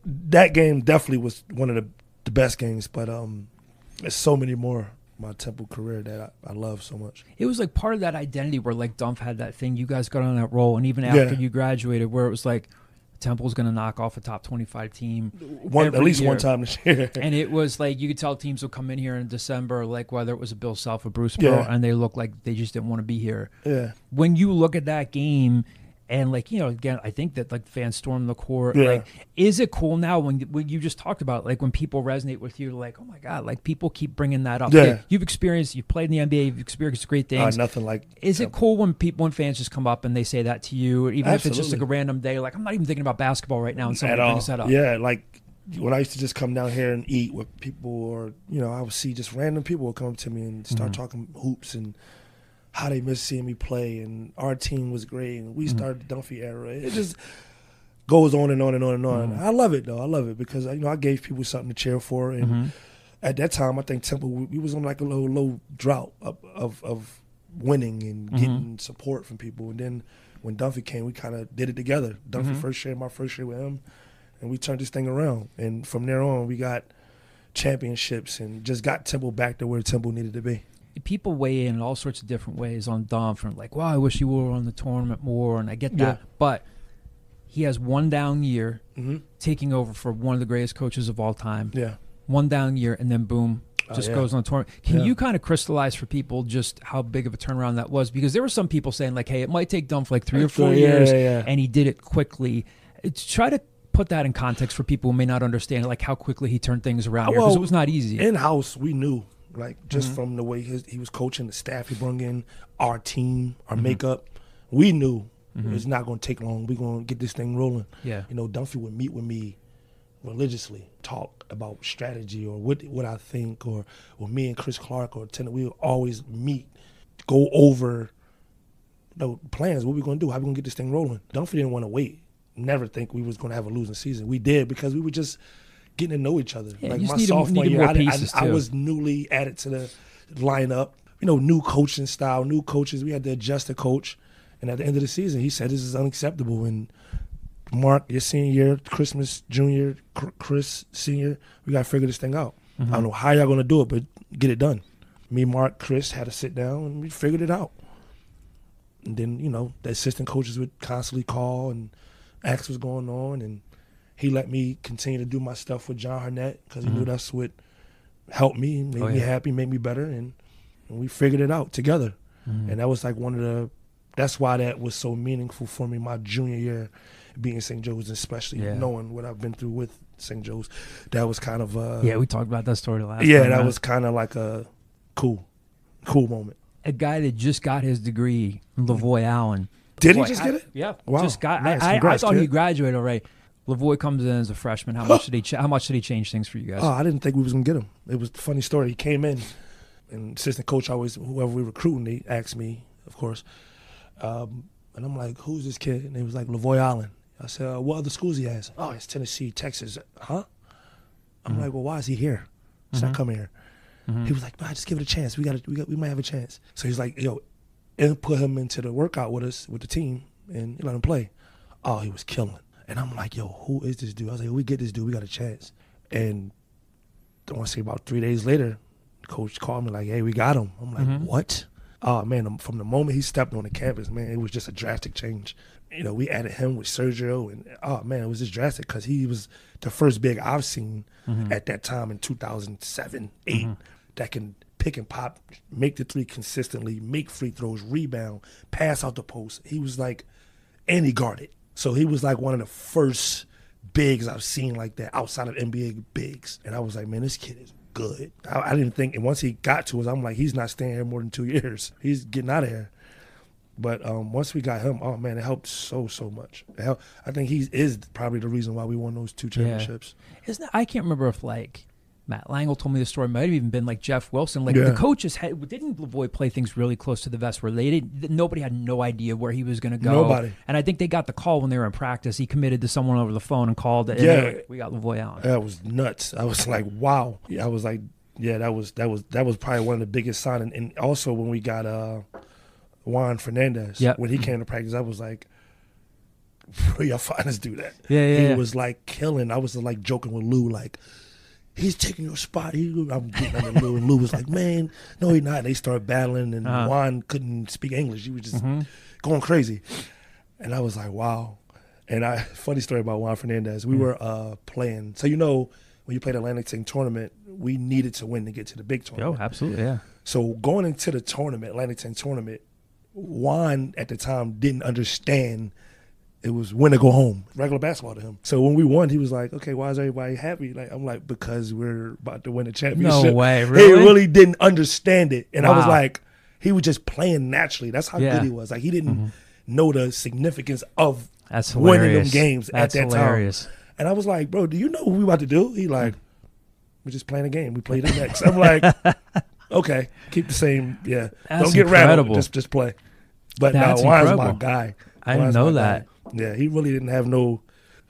that game definitely was one of the best games, but there's so many more. My Temple career that I love so much. It was like part of that identity where like Dunph had that thing. You guys got on that roll, and even after you graduated, where it was like Temple's going to knock off a top 25 team at least one time this year. And it was like you could tell teams would come in here in December, like whether it was a Bill Self or Bruce Pearl, and they looked like they just didn't want to be here. Yeah. When you look at that game. And, like, you know, again, I think that, like, fans storm the court. Yeah. Like, is it cool now when you just talked about, like, when people resonate with you, like, oh, my God, like, people keep bringing that up. Yeah. You've played in the NBA, you've experienced great things. Nothing like. Is it cool when fans just come up and they say that to you, even if it's just, like, a random day? Like, I'm not even thinking about basketball right now, and somebody brings that up. Yeah, like, when I used to just come down here and eat with people, or, you know, I would see just random people would come up to me and start talking hoops and how they miss seeing me play, and our team was great, and we started the Dunphy era. It just goes on and on and on and on. I love it, though. I love it because, you know, I gave people something to cheer for, and at that time, I think Temple, we was on like a low drought of winning and getting support from people. And then when Dunphy came, we kind of did it together. Dunphy first year, my first year with him, and we turned this thing around. And from there on, we got championships and just got Temple back to where Temple needed to be. People weigh in all sorts of different ways on Dom, from like, wow, I wish he were on the tournament more, and I get that. But he has one down year, taking over for one of the greatest coaches of all time. Yeah. One down year, and then boom, just goes on the tournament. Can you kind of crystallize for people just how big of a turnaround that was? Because there were some people saying like, hey, it might take Dom for like 3 or 4 years, and he did it quickly. Try to put that in context for people who may not understand like how quickly he turned things around here, because it was not easy. In-house, we knew. Like, just from the way he was coaching, the staff he brought in, our team, our makeup, we knew it's not going to take long. We're going to get this thing rolling. Yeah. You know, Dunphy would meet with me religiously, talk about strategy or what I think, or me and Chris Clark or Tennant, we would always meet, go over the plans, what we're going to do, how we're going to get this thing rolling. Dunphy didn't want to wait, never think we was going to have a losing season. We did, because we were just getting to know each other. Yeah, like my sophomore year, I was newly added to the lineup. You know, new coaching style, new coaches. We had to adjust the coach. And at the end of the season, he said, this is unacceptable. And Mark, your senior year, Christmas, junior, Chris, senior, we got to figure this thing out. I don't know how y'all going to do it, but get it done. Me, Mark, Chris had to sit down, and we figured it out. And then, you know, the assistant coaches would constantly call and ask what's going on, and he let me continue to do my stuff with John Harnett, because he knew that's what helped me, made me happy, made me better, and we figured it out together. And that was like that's why that was so meaningful for me my junior year, being St. Joe's, especially knowing what I've been through with St. Joe's. That was kind of we talked about that story last yeah, time. that was kind of like a cool moment. A guy that just got his degree, Lavoy Allen. Did he just get it? Yeah, Wow. just got. Nice. I Congrats, thought he kid. graduated already. Lavoy comes in as a freshman. How much did he change things for you guys? Oh, I didn't think we was gonna get him. It was a funny story. He came in, and assistant coach always, whoever we recruiting, they asked me, of course, and I'm like, "Who's this kid?" And he was like, "Lavoy Allen." I said, "What other schools he has?" "Oh, it's Tennessee, Texas." Huh? I'm like, "Well, why is he here? He's not coming here." He was like, "Man, just give it a chance. We might have a chance." So he's like, "Yo," and put him into the workout with us, with the team, and let him play. Oh, he was killing. And I'm like, "Yo, who is this dude?" I was like, "We get this dude. We got a chance." And I want to say about 3 days later, coach called me like, "Hey, we got him." I'm like, "What?" Oh man, from the moment he stepped on the campus, man, it was just a drastic change. You know, we added him with Sergio, and oh man, it was just drastic because he was the first big I've seen at that time in 2007, 8 that can pick and pop, make the three consistently, make free throws, rebound, pass out the post. He was like, and he guarded. So he was like one of the first bigs I've seen like that outside of NBA bigs. And I was like, man, this kid is good. I didn't think, and once he got to us, I'm like, he's not staying here more than 2 years. He's getting out of here. But once we got him, oh man, it helped so much. I think he is probably the reason why we won those 2 championships. I can't remember if like Matt Langle told me the story. It might have even been like Jeff Wilson. Like the coaches didn't Lavoy play things really close to the vest where nobody had no idea where he was going to go. Nobody. And I think they got the call when they were in practice. He committed to someone over the phone and called it. And like, we got Lavoy Allen. That was nuts. I was like, wow. I was like, yeah, that was probably one of the biggest signs. And also when we got Juan Fernandez, when he came to practice, I was like, where y'all find us do that? He was like killing. I was like joking with Lou, like, he's taking your spot. I'm getting under Lou, and Lou was like, man, no, he's not. And they started battling, and Juan couldn't speak English. He was just going crazy. And I was like, wow. And funny story about Juan Fernandez. We were playing. So, you know, when you played the Atlantic 10 tournament, we needed to win to get to the big tournament. Oh, absolutely, yeah. So going into the tournament, Atlantic 10 tournament, Juan at the time didn't understand it was win or go home, regular basketball to him. So when we won, he was like, okay, why is everybody happy? Like, I'm like, because we're about to win the championship. No way, really? He really didn't understand it. And I was like, he was just playing naturally. That's how good he was. Like, he didn't know the significance of winning them games at that time. And I was like, bro, do you know what we about to do? He like, we're just playing a game. We play the next. I'm like, okay, keep the same. Yeah, That's don't get incredible. rattled. Just play. But That's now Juan's incredible. my guy. I didn't know that. Yeah, he really didn't have no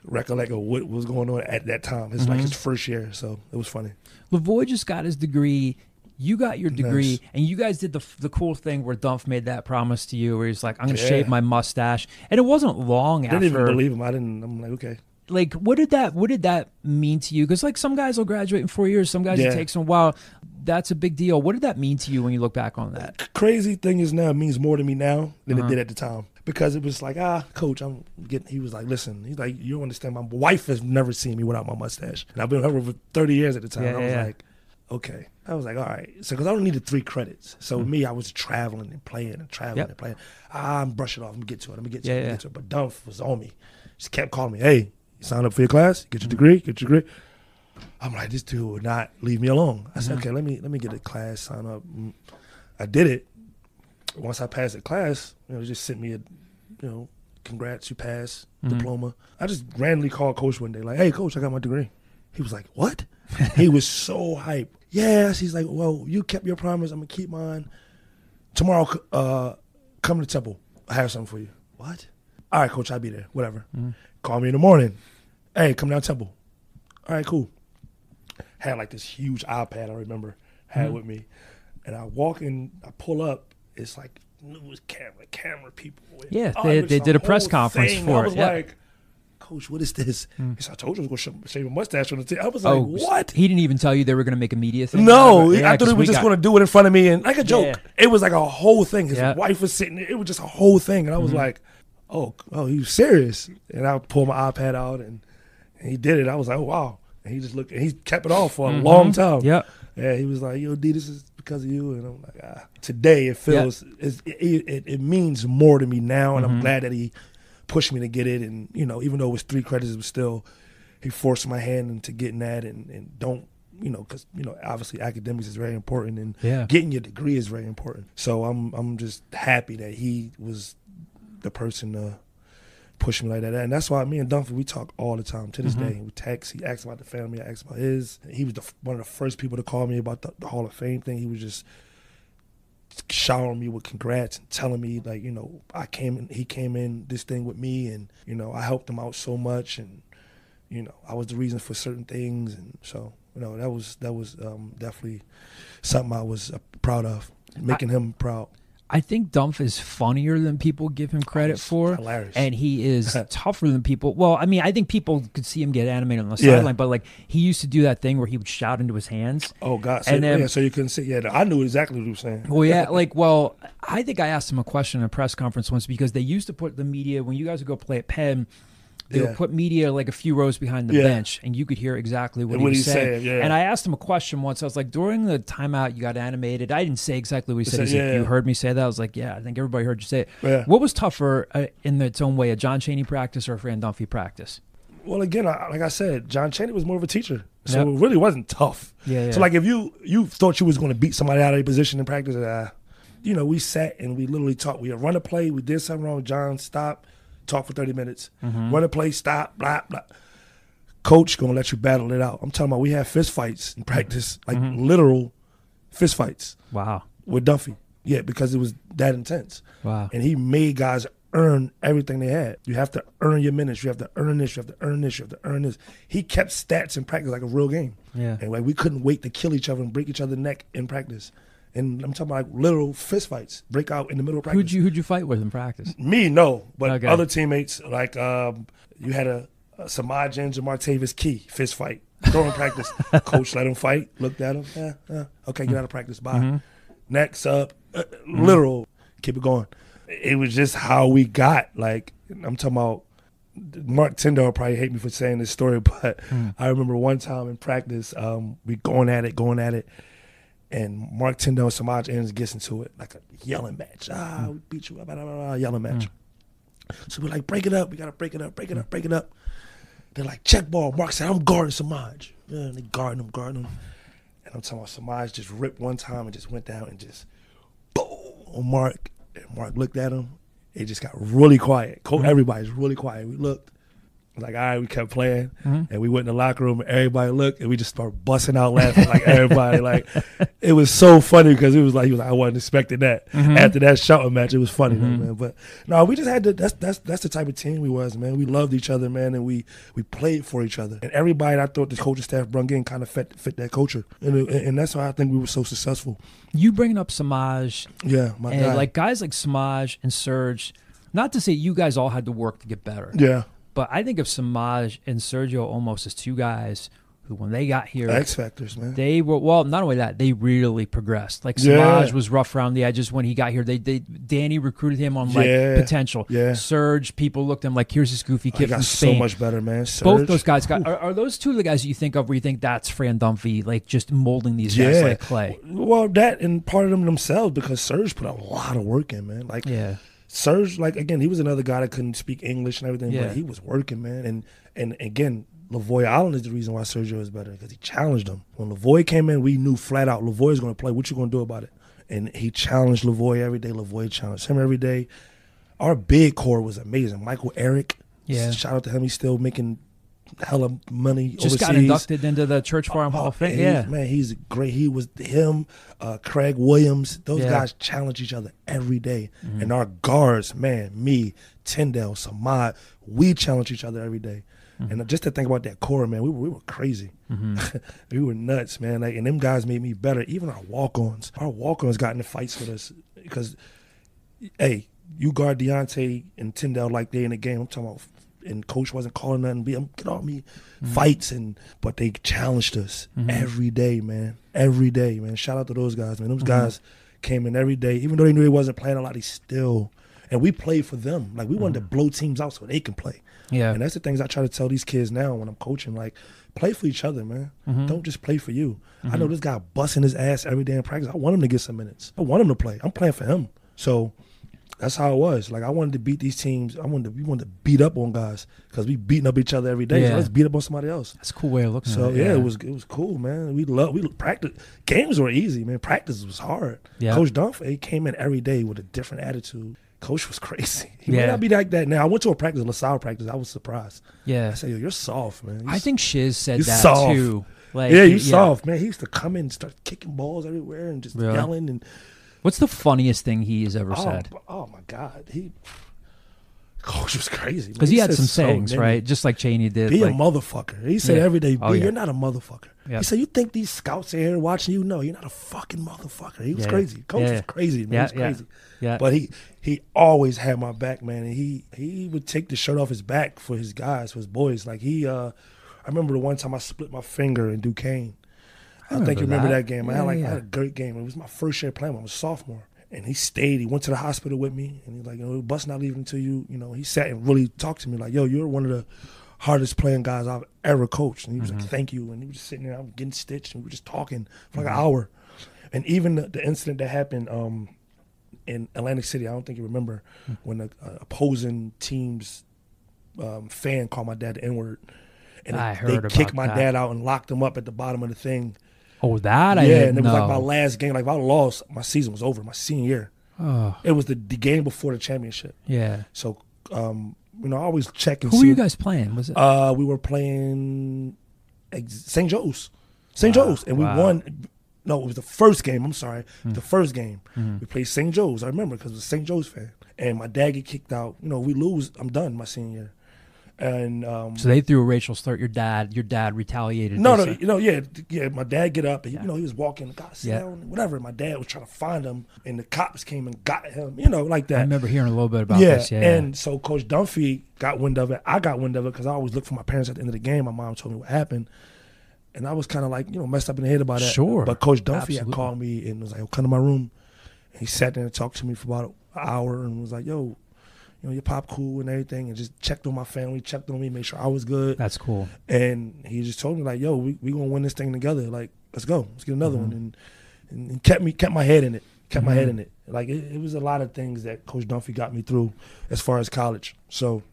recollection of what was going on at that time. It's like his first year, so it was funny. Lavoy just got his degree. You got your degree, and you guys did the cool thing where Dumpf made that promise to you, where he's like, "I'm going to shave my mustache," and it wasn't long after. I didn't even believe him. I'm like, okay. Like, what did that mean to you? Because like some guys will graduate in 4 years, some guys it takes them a while. That's a big deal. What did that mean to you when you look back on that? Crazy thing is now it means more to me now than it did at the time. Because it was like, coach, he was like, listen, he's like, you don't understand. My wife has never seen me without my mustache. And I've been with her for 30 years at the time. I was like, okay. I was like, all right. So, because I only needed 3 credits. So, me, I was traveling and playing and traveling and playing. I'm brushing off. Let me get to it. But Dumpf was on me. Just kept calling me, hey, you signed up for your class? Get your degree? I'm like, this dude would not leave me alone. I said, okay, let me get a class, sign up. I did it. Once I passed the class, just sent me a, congrats, you passed, diploma. I just randomly called coach one day, like, hey, coach, I got my degree. He was like, what? He was so hyped. Yes. He's like, well, you kept your promise. I'm going to keep mine. Tomorrow, come to Temple. I have something for you. What? All right, coach, I'll be there. Whatever. Call me in the morning. Hey, come down Temple. All right, cool. Had like this huge iPad I remember had with me. And I walk in, I pull up. It's like news camera people. Yeah, they did a press conference for it. I was like, coach, what is this? He said, I told you I was going to shave a mustache on the team. I was like, what? He didn't even tell you they were going to make a media thing? No, I thought he was just going to do it in front of me and like a joke. Yeah. It was like a whole thing. His wife was sitting there. It was just a whole thing. And I was like, oh, he was serious. And I pulled my iPad out and he did it. I was like, oh, wow. And he just looked, and he kept it off for a long time. Yeah, he was like, yo, D, this is because of you. And I'm like, Today it feels, it means more to me now. And I'm glad that he pushed me to get it. And, even though it was 3 credits, it was still, he forced my hand into getting that, and don't, because obviously academics is very important, and getting your degree is very important. So I'm just happy that he was the person to push me like that. And that's why me and Dunphy, we talk all the time to this day. We text. He asks about the family. I ask about his. He was one of the first people to call me about the Hall of Fame thing. He was just showering me with congrats and telling me, like, he came in this thing with me, and I helped him out so much, and I was the reason for certain things, and so that was definitely something I was proud of, making him proud. I think Dumph is funnier than people give him credit for. Hilarious. And he is tougher than people. Well, I mean, I think people could see him get animated on the sideline, but like he used to do that thing where he would shout into his hands. Oh, God. So, so you couldn't see. Yeah, I knew exactly what he was saying. Well, I think I asked him a question in a press conference once, because they used to put the media, when you guys would go play at Penn, they would put media like a few rows behind the bench, and you could hear exactly what he was saying. And I asked him a question once. I was like, during the timeout, you got animated. I didn't say exactly what he said. He's like, you heard me say that? I was like, yeah, I think everybody heard you say it. Yeah. What was tougher in its own way, a John Chaney practice or a Fran Dunphy practice? Well, again, like I said, John Chaney was more of a teacher. So it really wasn't tough. So like if you thought you was going to beat somebody out of their position in practice, we sat and we literally talked. We had run a play. We did something wrong. John, stop. Talk for 30 minutes. Run a play, stop, blah, blah. Coach going to let you battle it out. I'm talking about we had fist fights in practice, like literal fist fights. Wow. With Dunphy. Yeah, because it was that intense. Wow. And he made guys earn everything they had. You have to earn your minutes. You have to earn this. You have to earn this. You have to earn this. He kept stats in practice like a real game. Yeah. And like we couldn't wait to kill each other and break each other's neck in practice. And I'm talking about like literal fist fights, break out in the middle of practice. Who'd you fight with in practice? Me, no. But other teammates, like you had a Samaj and Martavis Key fist fight. During practice. Coach let him fight, looked at him. Okay, get out of practice. Bye. Next up, literal, keep it going. It was just how we got. Like, I'm talking about, Mark Tyndall will probably hate me for saying this story, but I remember one time in practice, we going at it. And Mark Tyndall and Samaj Ends gets into it, like a yelling match. We beat you, blah, blah, blah, yelling match. So we're like, break it up. We got to break it up. They're like, check ball. Mark said, I'm guarding Samaj. Yeah, and they guarding him. And I'm talking about Samaj just ripped one time and just went down and just boom on Mark. And Mark looked at him. It just got really quiet. Everybody's really quiet. We looked. Like, all right, we kept playing, and we went in the locker room, and everybody looked, and we just started busting out laughing, like everybody. Like, it was so funny because he was like, I wasn't expecting that. After that shouting match, it was funny, man. But no, we just had to. That's the type of team we was, man. We loved each other, man, and we played for each other. And everybody I thought the coaching staff brung in kind of fit that culture, and that's why I think we were so successful. You bringing up Samaj, my guy. Like guys like Samaj and Serge. Not to say you guys all had to work to get better. Yeah. But I think of Samaj and Sergio almost as two guys who, when they got here, X Factors, man. They were, well, not only that, they really progressed. Like Samaj was rough around the edges when he got here. Danny recruited him on like potential. Yeah. Serge, people looked at him like, here's this goofy kid from Spain. So much better, man. Serge. Both those guys got. Are those two of the guys that you think of where you think that's Fran Dunphy, like just molding these guys like clay? Well, that and part of them themselves, because Serge put a lot of work in, man. Like, Serge, like, again, he was another guy that couldn't speak English and everything, but he was working, man. And again, Lavoy Allen is the reason why Sergio is better, because he challenged him. When Lavoy came in, we knew flat out Lavoy is going to play. What you going to do about it? And he challenged Lavoy every day. Lavoy challenged him every day. Our big core was amazing. Michael Eric, shout out to him. He's still making hella money just overseas. Got inducted into the Church Farm Hall of Fame. Man, he's great. He was him, Craig Williams. Those guys challenge each other every day. And our guards, man, me, Tyndall, Samad, we challenge each other every day. And just to think about that core, man, we were crazy. We were nuts, man. Like, and them guys made me better. Even our walk-ons. Our walk-ons got into fights with us because, hey, you guard Dionte and Tyndall like they in the game. I'm talking about. And coach wasn't calling nothing. Get on me, fights, but they challenged us every day, man. Every day, man. Shout out to those guys, man. Those guys came in every day, even though they knew they wasn't playing a lot. They still, and we played for them. Like, we wanted to blow teams out so they can play. Yeah, and that's the things I try to tell these kids now when I'm coaching. Like, play for each other, man. Don't just play for you. I know this guy busting his ass every day in practice. I want him to get some minutes. I want him to play. I'm playing for him. So That's how it was. Like I wanted to beat these teams. We wanted to beat up on guys because we beating up each other every day. So let's beat up on somebody else. That's a cool way of looking at it. So yeah, it was cool, man. We practice. Games were easy, man. Practice was hard. Yeah. Coach Dunphy, he came in every day with a different attitude. Coach was crazy. He may not be like that now. I went to a practice, LaSalle practice. I was surprised. Yeah. I said, yo, you're soft, man. I think Shiz said that soft. too. Like, yeah, he's soft, man. He used to come in and start kicking balls everywhere and just yelling. And what's the funniest thing he has ever said? Oh my God, Coach was crazy because he had some sayings, right? Just like Chaney did. Be a motherfucker. He said every day, you're not a motherfucker. Yep. He said, you think these scouts are here watching you? No, you're not a fucking motherfucker. He was crazy. Coach was crazy, man. He was crazy. Yeah. But he always had my back, man. And he would take the shirt off his back for his guys, for his boys. Like I remember the one time I split my finger in Duquesne. I think you remember that game. I had a great game. It was my first year playing. I was a sophomore. And he stayed. He went to the hospital with me. And he's like, the bus not leaving until you, he sat and really talked to me like, yo, you're one of the hardest playing guys I've ever coached. And he was like, thank you. And he was just sitting there, I'm getting stitched. And we were just talking for like an hour. And even the incident that happened in Atlantic City, I don't think you remember, when the opposing team's fan called my dad the N-word. And they kicked my dad out and locked him up at the bottom of the thing. Oh, that I didn't know. And it was like my last game. Like if I lost, my season was over. My senior year. Oh. It was the game before the championship. Yeah. So, I always check and see. Who were you guys playing? Was it? We were playing St. Joe's. St. Joe's, and we won. No, it was the first game. I'm sorry, the first game. We played St. Joe's. I remember because I was a St. Joe's fan. And my dad get kicked out. We lose. I'm done my senior year. And so they threw a racial slur at your dad. Your dad retaliated. No, my dad get up. And, he was walking. God, sit down, whatever. My dad was trying to find him, and the cops came and got him. Like that. I remember hearing a little bit about this. Yeah, and so Coach Dunphy got wind of it. I got wind of it because I always look for my parents at the end of the game. My mom told me what happened, and I was kind of like messed up in the head about that. Sure. But Coach Dunphy had called me and was like, "Come to my room." And he sat there and talked to me for about an hour and was like, "Yo, your pop cool and everything," and just checked on my family, checked on me, made sure I was good. That's cool. And he just told me like, "Yo, we gonna win this thing together. Like, let's go, let's get another one." And kept my head in it. Kept my head in it. Like it was a lot of things that Coach Dunphy got me through as far as college. So,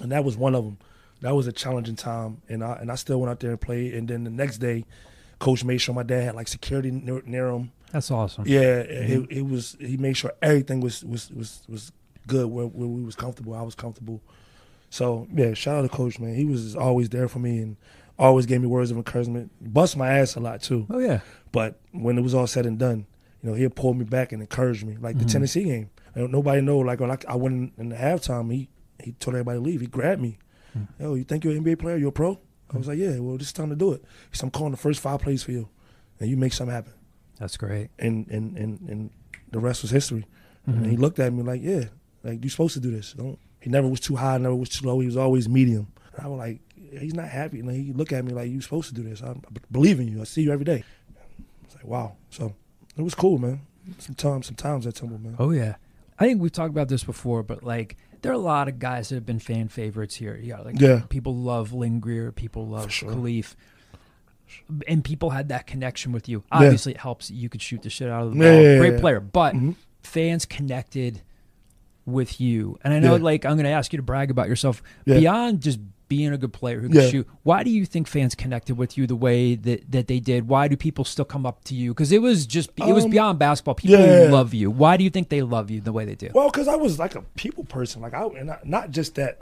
and that was one of them. That was a challenging time, and I still went out there and played. And then the next day, Coach made sure my dad had like security near him. That's awesome. Yeah, it was. He made sure everything was good where we was comfortable. I was comfortable. So yeah, shout out to Coach, man. He was always there for me and always gave me words of encouragement. Bust my ass a lot too. Oh yeah. But when it was all said and done, he'd pull me back and encourage me. Like the Tennessee game. Nobody know. Like when I went in the halftime, he told everybody to leave. He grabbed me. Yo, you think you're an NBA player? You're a pro? I was like, yeah. Well, this is time to do it. He said, I'm calling the first 5 plays for you, and you make something happen. That's great. And the rest was history. And he looked at me like, yeah. Like, you're supposed to do this. He never was too high, never was too low. He was always medium. And I was like, he's not happy. And he looked at me like, you're supposed to do this. I believe in you. I see you every day. I was like, wow. So it was cool, man. Sometimes at Temple, man. Oh, yeah. I think we've talked about this before, but, like, there are a lot of guys that have been fan favorites here. People love Lynn Greer. People love Khalif. And people had that connection with you. Obviously, it helps that you could shoot the shit out of the ball. Great player. But fans connected with you. And I know, I'm going to ask you to brag about yourself. Beyond just being a good player who can shoot, why do you think fans connected with you the way that they did? Why do people still come up to you? Because it was beyond basketball. People love you. Why do you think they love you the way they do? Well, because I was like a people person. Like not just that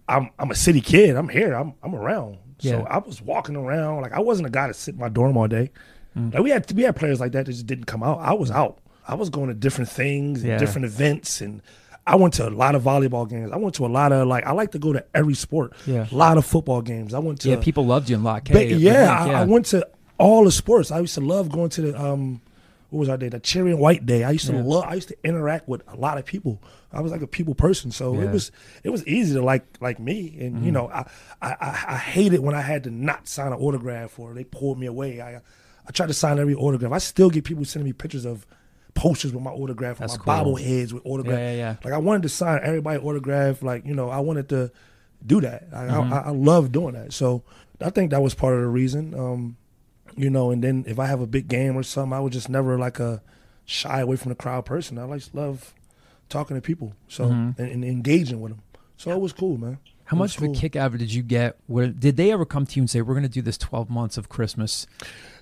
I'm a city kid. I'm here. I'm around. So I was walking around. Like I wasn't a guy to sit in my dorm all day. Like we had players like that just didn't come out. I was out. I was going to different things, and different events, and I went to a lot of volleyball games. I went to a lot of I like to go to every sport. Yeah. A lot of football games. I went to people loved you in Lock K. I went to all the sports. I used to love going to the what was our day? The Cherry and White Day. I used to interact with a lot of people. I was like a people person, so it was easy to like me. And I hate it when I had to not sign an autograph or they pulled me away. I tried to sign every autograph. I still get people sending me pictures of posters with my autograph, or my bobbleheads with autograph. Yeah. Like I wanted to sign everybody autograph. Like I wanted to do that. I love doing that. So I think that was part of the reason. And then if I have a big game or something, I was just never like a shy away from the crowd person. I love talking to people, so and engaging with them. So it was cool, man. How much of a kick out of it did you get? Did they ever come to you and say, we're going to do this 12 months of Christmas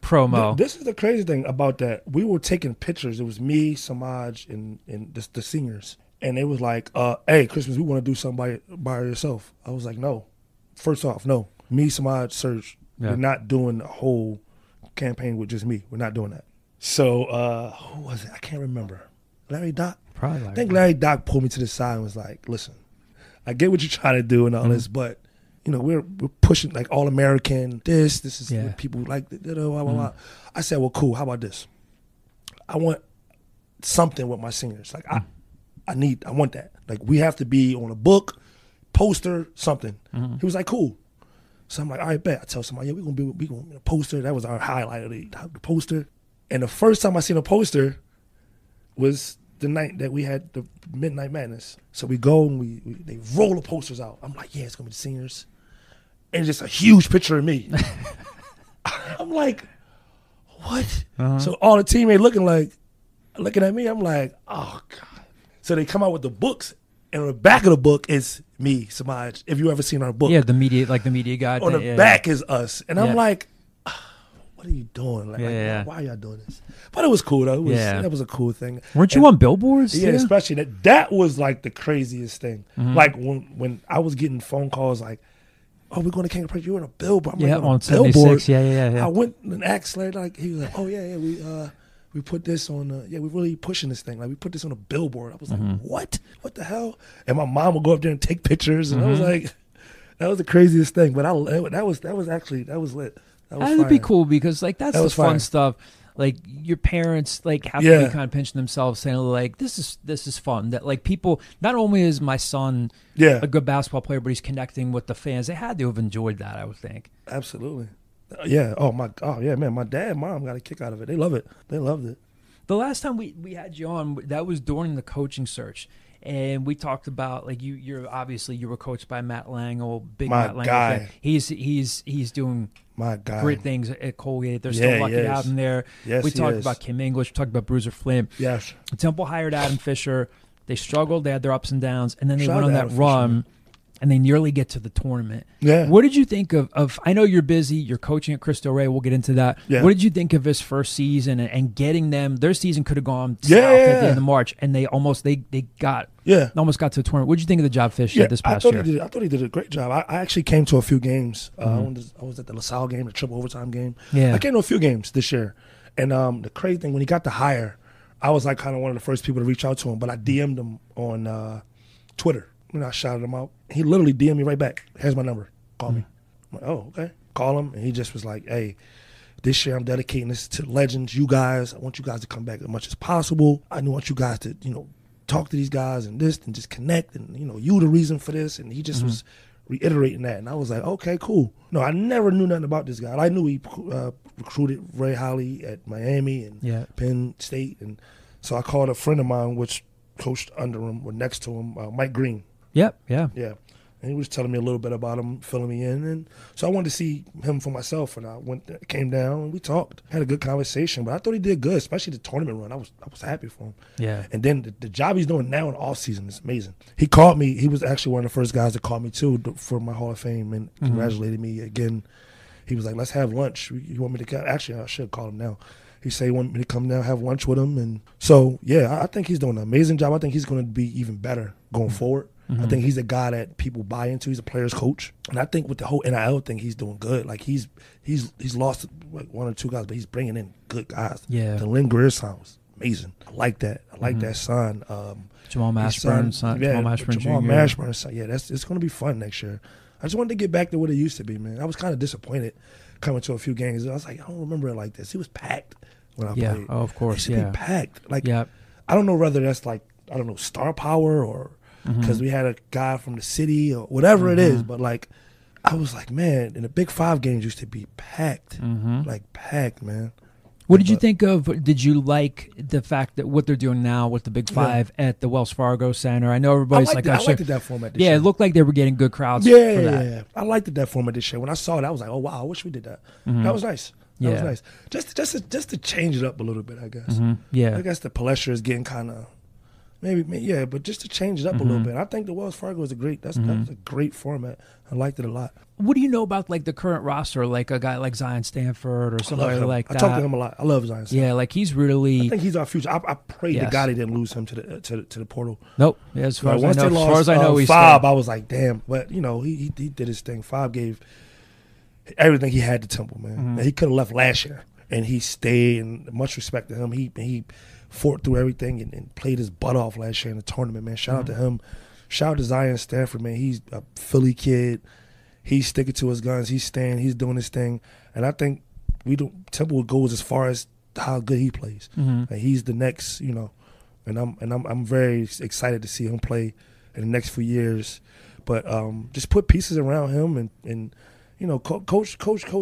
promo? This is the crazy thing about that. We were taking pictures. It was me, Samaj, and the singers. And it was like, hey, Christmas, we want to do something by yourself. I was like, no. First off, no. Me, Samaj, Serge, we're not doing a whole campaign with just me. We're not doing that. So who was it? I can't remember. Larry Doc? Probably I think Larry Doc pulled me to the side and was like, listen, I get what you're trying to do and all this, but you know, we're pushing like all American. This is what people like. Blah, blah, blah, blah. I said, well, cool. How about this? I want something with my singers. Like I want that. Like we have to be on a book, poster, something. He was like, cool. So I'm like, all right, bet. I tell somebody, yeah, we gonna be a poster. That was our highlight of the poster. And the first time I seen a poster was the night that we had the Midnight Madness. So we go and they roll the posters out. I'm like, yeah, it's gonna be the singers. And just a huge picture of me. I'm like, what? So all the teammates looking at me, I'm like, oh God. So they come out with the books, and on the back of the book is me, Samaj. If you ever seen our book. Yeah, the media guide. On the back is us. And I'm like, what are you doing? Why are y'all doing this? But it was cool though. That was a cool thing. Weren't you on billboards? Yeah, especially that was like the craziest thing. Like when I was getting phone calls like, oh, we're going to King of Press, you're on a billboard. I'm like, on billboard. Yeah. I went and asked Larry, like, he was like, oh yeah, we put this on we're really pushing this thing. Like we put this on a billboard. I was like, what? What the hell? And my mom would go up there and take pictures, and I was like, that was the craziest thing. But that was lit. That would be cool because like that's the fun stuff. Like your parents like have to be kind of pinching themselves, saying like this is fun. That like people, not only is my son a good basketball player, but he's connecting with the fans. They had to have enjoyed that, I would think. Absolutely. Yeah. Oh yeah, man. My dad and mom got a kick out of it. They love it. They loved it. The last time we had you on, that was during the coaching search. And we talked about like you were coached by Matt Langel, Matt Langel. Guy. He's doing my guy. Great things at Colgate. They're still lucky to have him there. Yes, we talked about Kim English. We talked about Bruiser Flynn. Yes. Temple hired Adam Fisher. They struggled. They had their ups and downs, and then they went on that run. And they nearly get to the tournament. Yeah. What did you think of I know you're busy. You're coaching at Cristo Rey. We'll get into that. Yeah. What did you think of his first season and getting them? Their season could have gone south at the end of March, and they almost got to the tournament. What did you think of the job Fish did this past year? I thought he did a great job. I actually came to a few games. I was at the LaSalle game, the triple overtime game. Yeah. I came to a few games this year. And the crazy thing, when he got the hire, I was like kind of one of the first people to reach out to him, but I DM'd him on Twitter. I shouted him out. He literally DM'd me right back. Here's my number. Call me. I'm like, oh, okay. Call him. And he just was like, hey, this year I'm dedicating this to legends, you guys. I want you guys to come back as much as possible. I want you guys to, talk to these guys and this and just connect and, you the reason for this. And he just was reiterating that. And I was like, okay, cool. No, I never knew nothing about this guy. I knew he recruited Ray Holly at Miami and Penn State. And so I called a friend of mine, which coached under him or next to him, Mike Green. Yep. Yeah. Yeah. And he was telling me a little bit about him, filling me in. And so I wanted to see him for myself. And I came down and we talked, had a good conversation. But I thought he did good, especially the tournament run. I was happy for him. Yeah. And then the job he's doing now in the offseason is amazing. He called me. He was actually one of the first guys that called me, too, for my Hall of Fame and congratulated me again. He was like, let's have lunch. You want me to come? Actually, I should call him now. He said he wanted me to come down, have lunch with him. And so, yeah, I think he's doing an amazing job. I think he's going to be even better going forward. I think he's a guy that people buy into. He's a player's coach. And I think with the whole NIL thing, he's doing good. Like, he's lost like one or two guys, but he's bringing in good guys. Yeah. The Lynn Greer sign was amazing. I like that. I like that son. Jamal Mashburn, son. Yeah, Jamal Mashburn, son. Yeah, it's going to be fun next year. I just wanted to get back to what it used to be, man. I was kind of disappointed coming to a few games. I was like, I don't remember it like this. It was packed when I played. Oh, of course, it used to be packed. Like, I don't know whether that's like, I don't know, star power or because we had a guy from the city or whatever it is. But, like, I was like, man, and the Big Five games used to be packed. Like, packed, man. What did you think of, did you like the fact that what they're doing now with the Big Five at the Wells Fargo Center? I know everybody's I liked that format this year. Yeah, it looked like they were getting good crowds for that. Yeah, I liked that format this year. When I saw it, I was like, oh, wow, I wish we did that. That was nice. That was nice. Just to change it up a little bit, I guess. Yeah. I guess the Palestra is getting kind of maybe, but just to change it up a little bit. I think the Wells Fargo is that's a great format. I liked it a lot. What do you know about like the current roster, like a guy like Zion Stanford or somebody like that? I talk to him a lot. I love Zion Stanford. Yeah, like he's really. I think he's our future. I pray to God he didn't lose him to the portal. Nope. Yeah, as far as I know, he's Fob. I was like, damn. But he did his thing. Fob gave everything he had to Temple, man. And he could have left last year, and he stayed. And much respect to him. He fought through everything and played his butt off last year in the tournament, man. Shout out to him. Shout out to Zion Stanford, man. He's a Philly kid. He's sticking to his guns. He's staying. He's doing his thing. And I think Temple goes as far as how good he plays. And he's the next, and I'm very excited to see him play in the next few years. But just put pieces around him and coach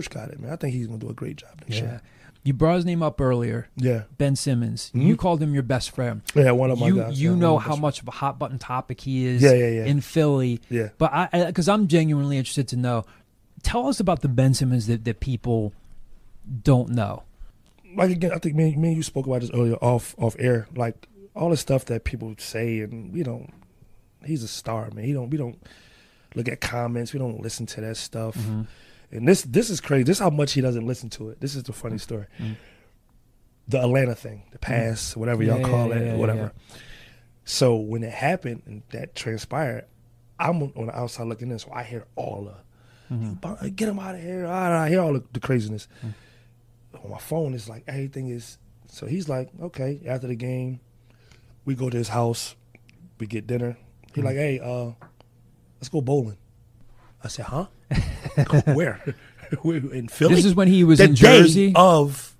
got it, man. I think he's gonna do a great job next year. You brought his name up earlier. Yeah. Ben Simmons. You called him your best friend. Yeah, one of my guys. You know how much of a hot button topic he is in Philly. Yeah. But because I'm genuinely interested to know, tell us about the Ben Simmons that people don't know. Like, again, I think me and you spoke about this earlier off air. Like, all the stuff that people say, and he's a star, man. We don't look at comments. We don't listen to that stuff. And this is crazy. This is how much he doesn't listen to it. This is the funny story. The Atlanta thing, the pass, whatever y'all call it, whatever. So when it happened and that transpired, I'm on the outside looking in, so I hear all get him out of here. I hear all the craziness. On my phone, it's like everything is. So he's like, okay, after the game, we go to his house, we get dinner. He's like, hey, let's go bowling. I said, huh? Where? In Philly? This is when he was in Jersey? Day of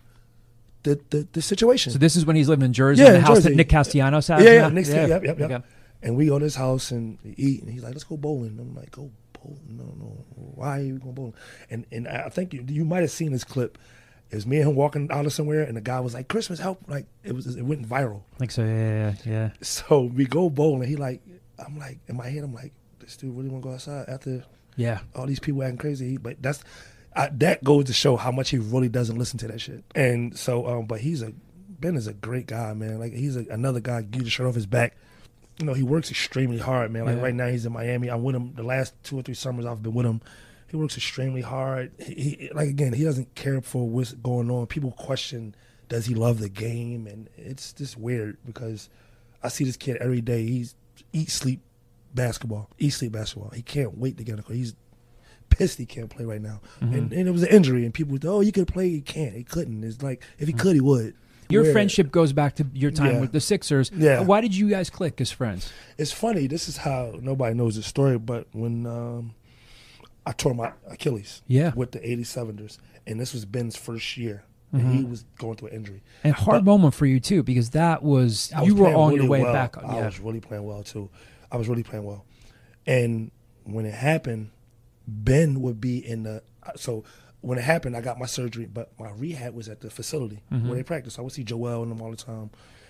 the situation. So this is when he's living in Jersey, in the house that Nick Castellanos has? Yeah, Nick's yep. Okay. And we go to his house and eat, and he's like, let's go bowling. I'm like, go bowling? No. Why are you going bowling? And I think you might have seen this clip. It was me and him walking out of somewhere, and the guy was like, Christmas, help. Like, it went viral. Like, so, yeah. So we go bowling. I'm like, in my head, I'm like, this dude really want to go outside after all these people acting crazy. But that goes to show how much he really doesn't listen to that shit. And so, but Ben is a great guy, man. Like, he's another guy, get the shirt off his back. He works extremely hard, man. Like, right now he's in Miami. I'm with him the last 2 or 3 summers I've been with him. He works extremely hard. He doesn't care for what's going on. People question, does he love the game? And it's just weird because I see this kid every day. He's eat, sleep basketball. He can't wait to get on the court. He's pissed he can't play right now. And it was an injury, and people would, he could play. He can't. He couldn't. It's like, if he could, he would. Your friendship goes back to your time with the Sixers. Yeah. Why did you guys click as friends? It's funny. This is how nobody knows the story, but when I tore my Achilles with the 87ers, and this was Ben's first year, and he was going through an injury. And hard moment for you, too, because that was you were on your way back. I was really playing well, too. And when it happened, Ben would be in the – so when it happened, I got my surgery, but my rehab was at the facility where they practice. I would see Joel and them all the time.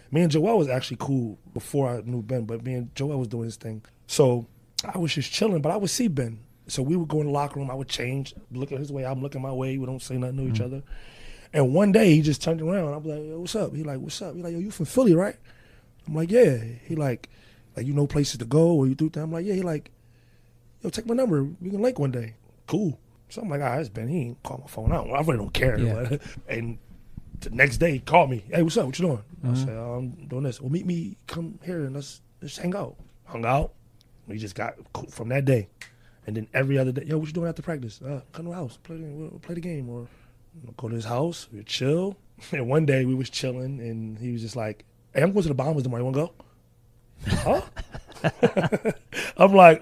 Me and Joel was actually cool before I knew Ben, but me and Joel was doing his thing. So I was just chilling, but I would see Ben. So we would go in the locker room. I would change, look at his way. I'm looking my way. We don't say nothing to each other. And one day he just turned around. I'm like, yo, what's up? He like, what's up? He like, yo, you from Philly, right? I'm like, yeah. He like you know places to go or you do that? I'm like, yeah. He like, yo, take my number. We can link one day. Cool. So I'm like, all right, it's Ben. He ain't call my phone out. I really don't care. Yeah. And the next day he called me. Hey, what's up? What you doing? I said, I'm doing this. Well, meet me. Come here and let's hang out. Hung out. We just got cool from that day. And then every other day, yo, what you doing after practice? Come to the house, play the game, or go to his house, we chill. And one day we was chilling, and he was just like, hey, I'm going to the Bahamas tomorrow. You want to go? Huh? I'm like,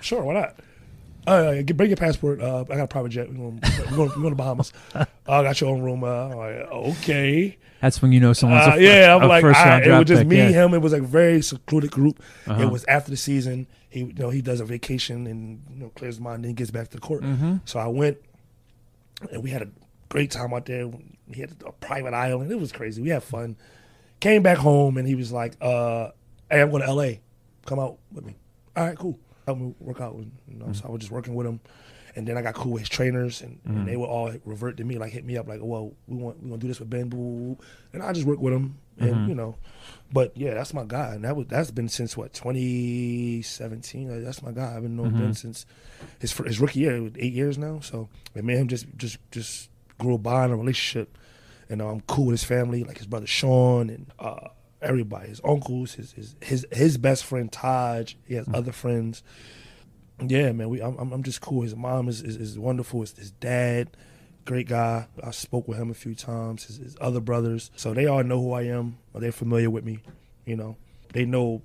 sure, why not? Bring your passport. I got a private jet. We're going to the Bahamas. I got your own room. I'm like, okay. That's when you know someone's a I'm like, first round it was just pick, me, him. It was a very secluded group. It was after the season. He does a vacation and clears his mind, and then he gets back to the court. So I went, and we had a great time out there. He had a private island. It was crazy. We had fun. Came back home, and he was like, hey, I'm going to L.A. Come out with me. All right, cool. Help me work out. So I was just working with him. And then I got cool with his trainers, and they would all revert to me, like hit me up, like, well, we're going to do this with Ben. Boo. And I just work with him. And, but yeah, that's my guy. And that's been since, 2017? Like, that's my guy. I've been knowing Ben since his rookie year, 8 years now. So, and me and him just grew a bond, a relationship. And I'm cool with his family, like his brother Sean and everybody, his uncles, his best friend Taj. He has other friends. Yeah, man, I'm just cool. His mom is wonderful. His dad, great guy. I spoke with him a few times. His other brothers, so they all know who I am. They're familiar with me. They know.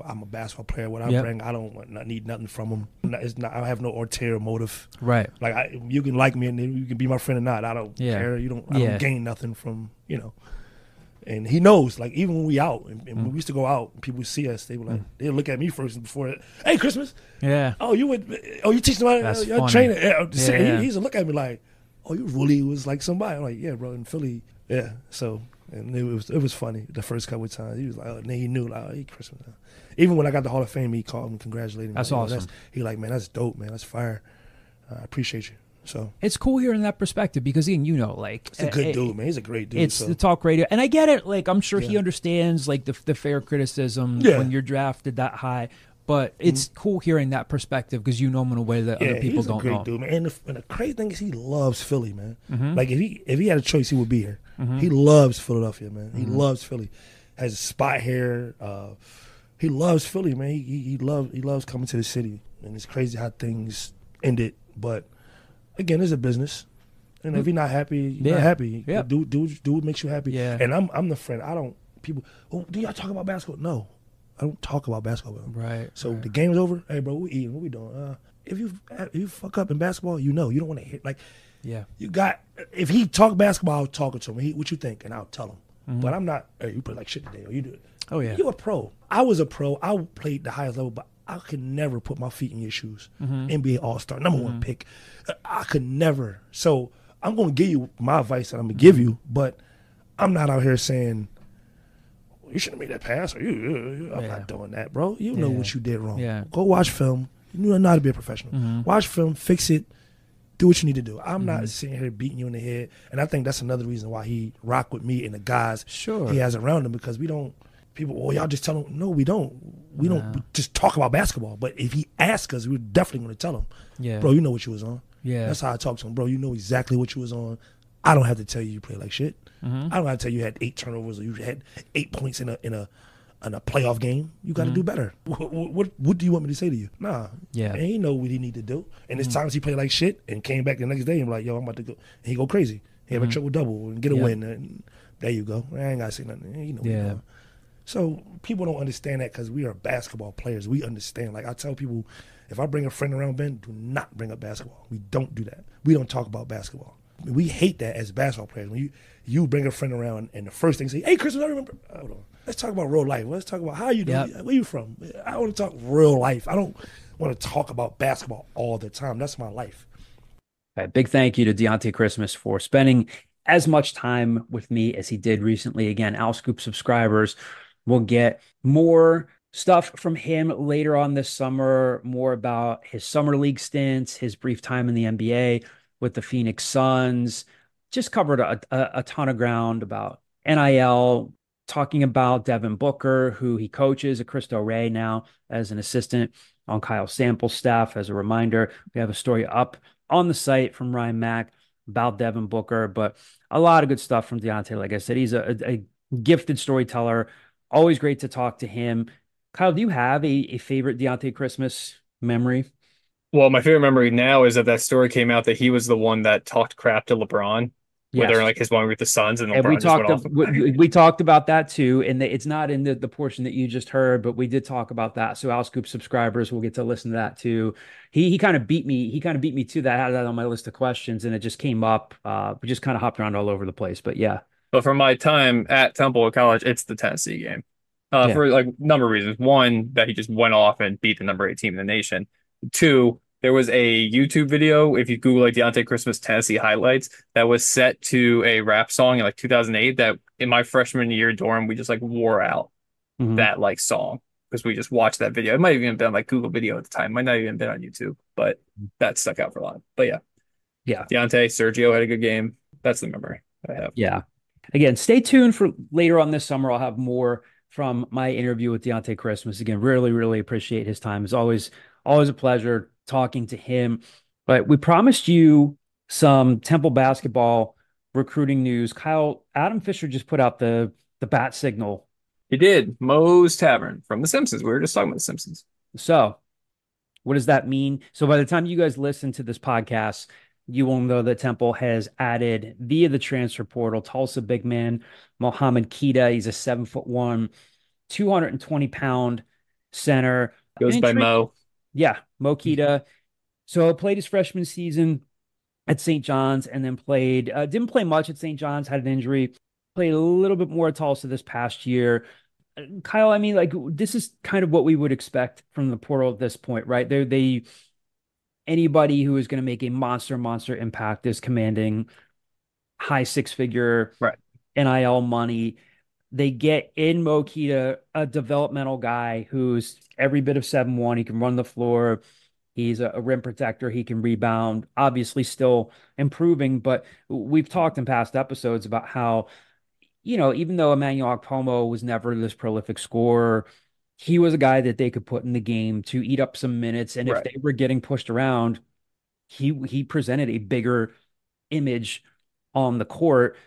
I'm a basketball player. What I bring, I don't need nothing from them. I have no ulterior motive. Right. Like you can like me and you can be my friend or not. I don't care. I don't gain nothing from. And he knows, like, even when we out, and when we used to go out, and people would see us, they were like, they'd look at me first before, hey, Christmas. Yeah. Oh, you teaching about your trainer. Yeah. He used to look at me like, oh, you really was like somebody. I'm like, yeah, bro, in Philly. Yeah. So, and it was funny the first couple of times. He was like, and then he knew, like, oh, hey, Christmas. Even when I got the Hall of Fame, he called me, congratulating me. That's awesome. He like, man, that's dope, man. That's fire. I appreciate you. So it's cool hearing that perspective because Ian, like, he's a good dude, man. He's a great dude. It's the talk radio, and I get it. Like, I'm sure he understands like the fair criticism when you're drafted that high. But it's cool hearing that perspective because you know him in a way that other people don't know. He's a great dude, man. And the crazy thing is he loves Philly, man. Like if he had a choice, he would be here. He loves Philadelphia, man. He loves Philly. Has a spot here. He loves Philly, man. He loves coming to the city. And it's crazy how things ended, but. Again, it's a business, and if you're not happy, you're not happy. Yeah. Do what makes you happy. Yeah. And I'm the friend. I don't people. Oh, do y'all talk about basketball? No, I don't talk about basketball. Right. So the game's over. Hey, bro, we eating. What we doing? If you fuck up in basketball, you don't want to hit. Like, you got. If he talk basketball, I'll talk to him. What you think? And I'll tell him. But I'm not. Hey, you play like shit today, or you do it. Oh yeah. You a pro. I was a pro. I played the highest level, but I could never put my feet in your shoes. NBA All-Star, number one pick. I could never. So I'm going to give you my advice that I'm going to give you, but I'm not out here saying, you shouldn't have made that pass. Or I'm not doing that, bro. You know what you did wrong. Yeah. Go watch film. You know how to be a professional. Watch film, fix it, do what you need to do. I'm not sitting here beating you in the head. And I think that's another reason why he rock with me and the guys he has around him, because we don't. People, y'all just tell him. No, we don't. We don't just talk about basketball. But if he asks us, we're definitely going to tell him. Yeah, bro, you know what you was on. Yeah, that's how I talk to him, bro. You know exactly what you was on. I don't have to tell you play like shit. I don't have to tell you had 8 turnovers or you had 8 points in a playoff game. You got to do better. What do you want me to say to you? Nah. Yeah. And he know what he need to do. And there's times he played like shit and came back the next day and like, yo, I'm about to go. And he go crazy. He have a triple double and get a win. And there you go. I ain't got to say nothing. You know what you're doing. So people don't understand that because we are basketball players. We understand. Like I tell people, if I bring a friend around Ben, do not bring up basketball. We don't do that. We don't talk about basketball. We hate that as basketball players. When you bring a friend around and the first thing say, hey, Christmas, I remember. Hold on. Let's talk about real life. Let's talk about how you doing. Where you from? I want to talk real life. I don't want to talk about basketball all the time. That's my life. All right, big thank you to Dionte Christmas for spending as much time with me as he did recently. Again, OwlScoop subscribers will get more stuff from him later on this summer, more about his summer league stints, his brief time in the NBA with the Phoenix Suns. Just covered a ton of ground about NIL, talking about Devin Booker, who he coaches at Cristo Rey now as an assistant on Kyle Sample's staff. As a reminder, we have a story up on the site from Ryan Mack about Devin Booker, but a lot of good stuff from Dionte. Like I said, he's a gifted storyteller. Always great to talk to him. Kyle, do you have a favorite Dionte Christmas memory? Well, my favorite memory now is that story came out that he was the one that talked crap to LeBron. Yes. Where they're like his one with the Suns, and LeBron we talked about that too, and it's not in the portion that you just heard, but we did talk about that. So OwlScoop subscribers will get to listen to that too. He kind of beat me. He kind of beat me to that. I had that on my list of questions, and it just came up. We just kind of hopped around all over the place, but yeah. But from my time at Temple College, it's the Tennessee game. For like a number of reasons. One, that he just went off and beat the number 8 team in the nation. 2, there was a YouTube video, if you Google like Dionte Christmas Tennessee highlights, that was set to a rap song in like 2008 that in my freshman year dorm, we just like wore out that like song because we just watched that video. It might have even been like Google video at the time. It might not even been on YouTube, but that stuck out for a lot. But yeah. Dionte, Sergio had a good game. That's the memory I have. Yeah. Again, stay tuned for later on this summer. I'll have more from my interview with Dionte Christmas. Again, really, really appreciate his time. It's always a pleasure talking to him. But we promised you some Temple basketball recruiting news. Kyle, Adam Fisher just put out the bat signal. He did. Moe's Tavern from The Simpsons. We were just talking about The Simpsons. So, what does that mean? So, by the time you guys listen to this podcast, you will know that Temple has added via the transfer portal Tulsa big man Mohamed Keita. He's a 7'1", 220-pound center. Goes by Mo. Yeah, Mo Keita. So played his freshman season at St. John's and then didn't play much at St. John's, had an injury, played a little bit more at Tulsa this past year. Kyle, I mean, like, this is kind of what we would expect from the portal at this point, right? Anybody who is going to make a monster impact is commanding high six-figure right. NIL money. They get in Mo Keita, a developmental guy who's every bit of 7'1". He can run the floor. He's a rim protector. He can rebound. Obviously, still improving, but we've talked in past episodes about how, even though Emmanuel Okpomo was never this prolific scorer, he was a guy that they could put in the game to eat up some minutes. And if they were getting pushed around, he presented a bigger image on the court.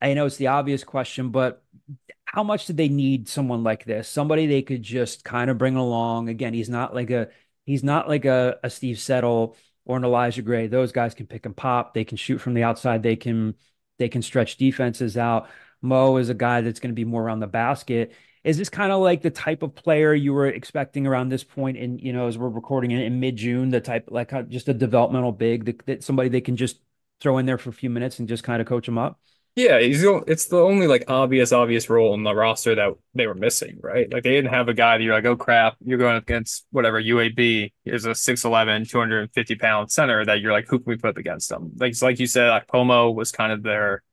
I know it's the obvious question, but how much did they need someone like this? Somebody they could just kind of bring along. Again, he's not like a Steve Settle or an Elijah Gray. Those guys can pick and pop. They can shoot from the outside. They can stretch defenses out. Mo is a guy that's going to be more around the basket. Is this kind of like the type of player you were expecting around this point in, as we're recording in mid-June, the type, like just a developmental big that somebody they can just throw in there for a few minutes and just kind of coach them up? Yeah, it's the only like obvious role in the roster that they were missing, right? Like they didn't have a guy that you're like, oh crap, you're going against whatever UAB is a 6'11", 250-pound center that you're like, who can we put up against them? Like you said, like Pomo was kind of their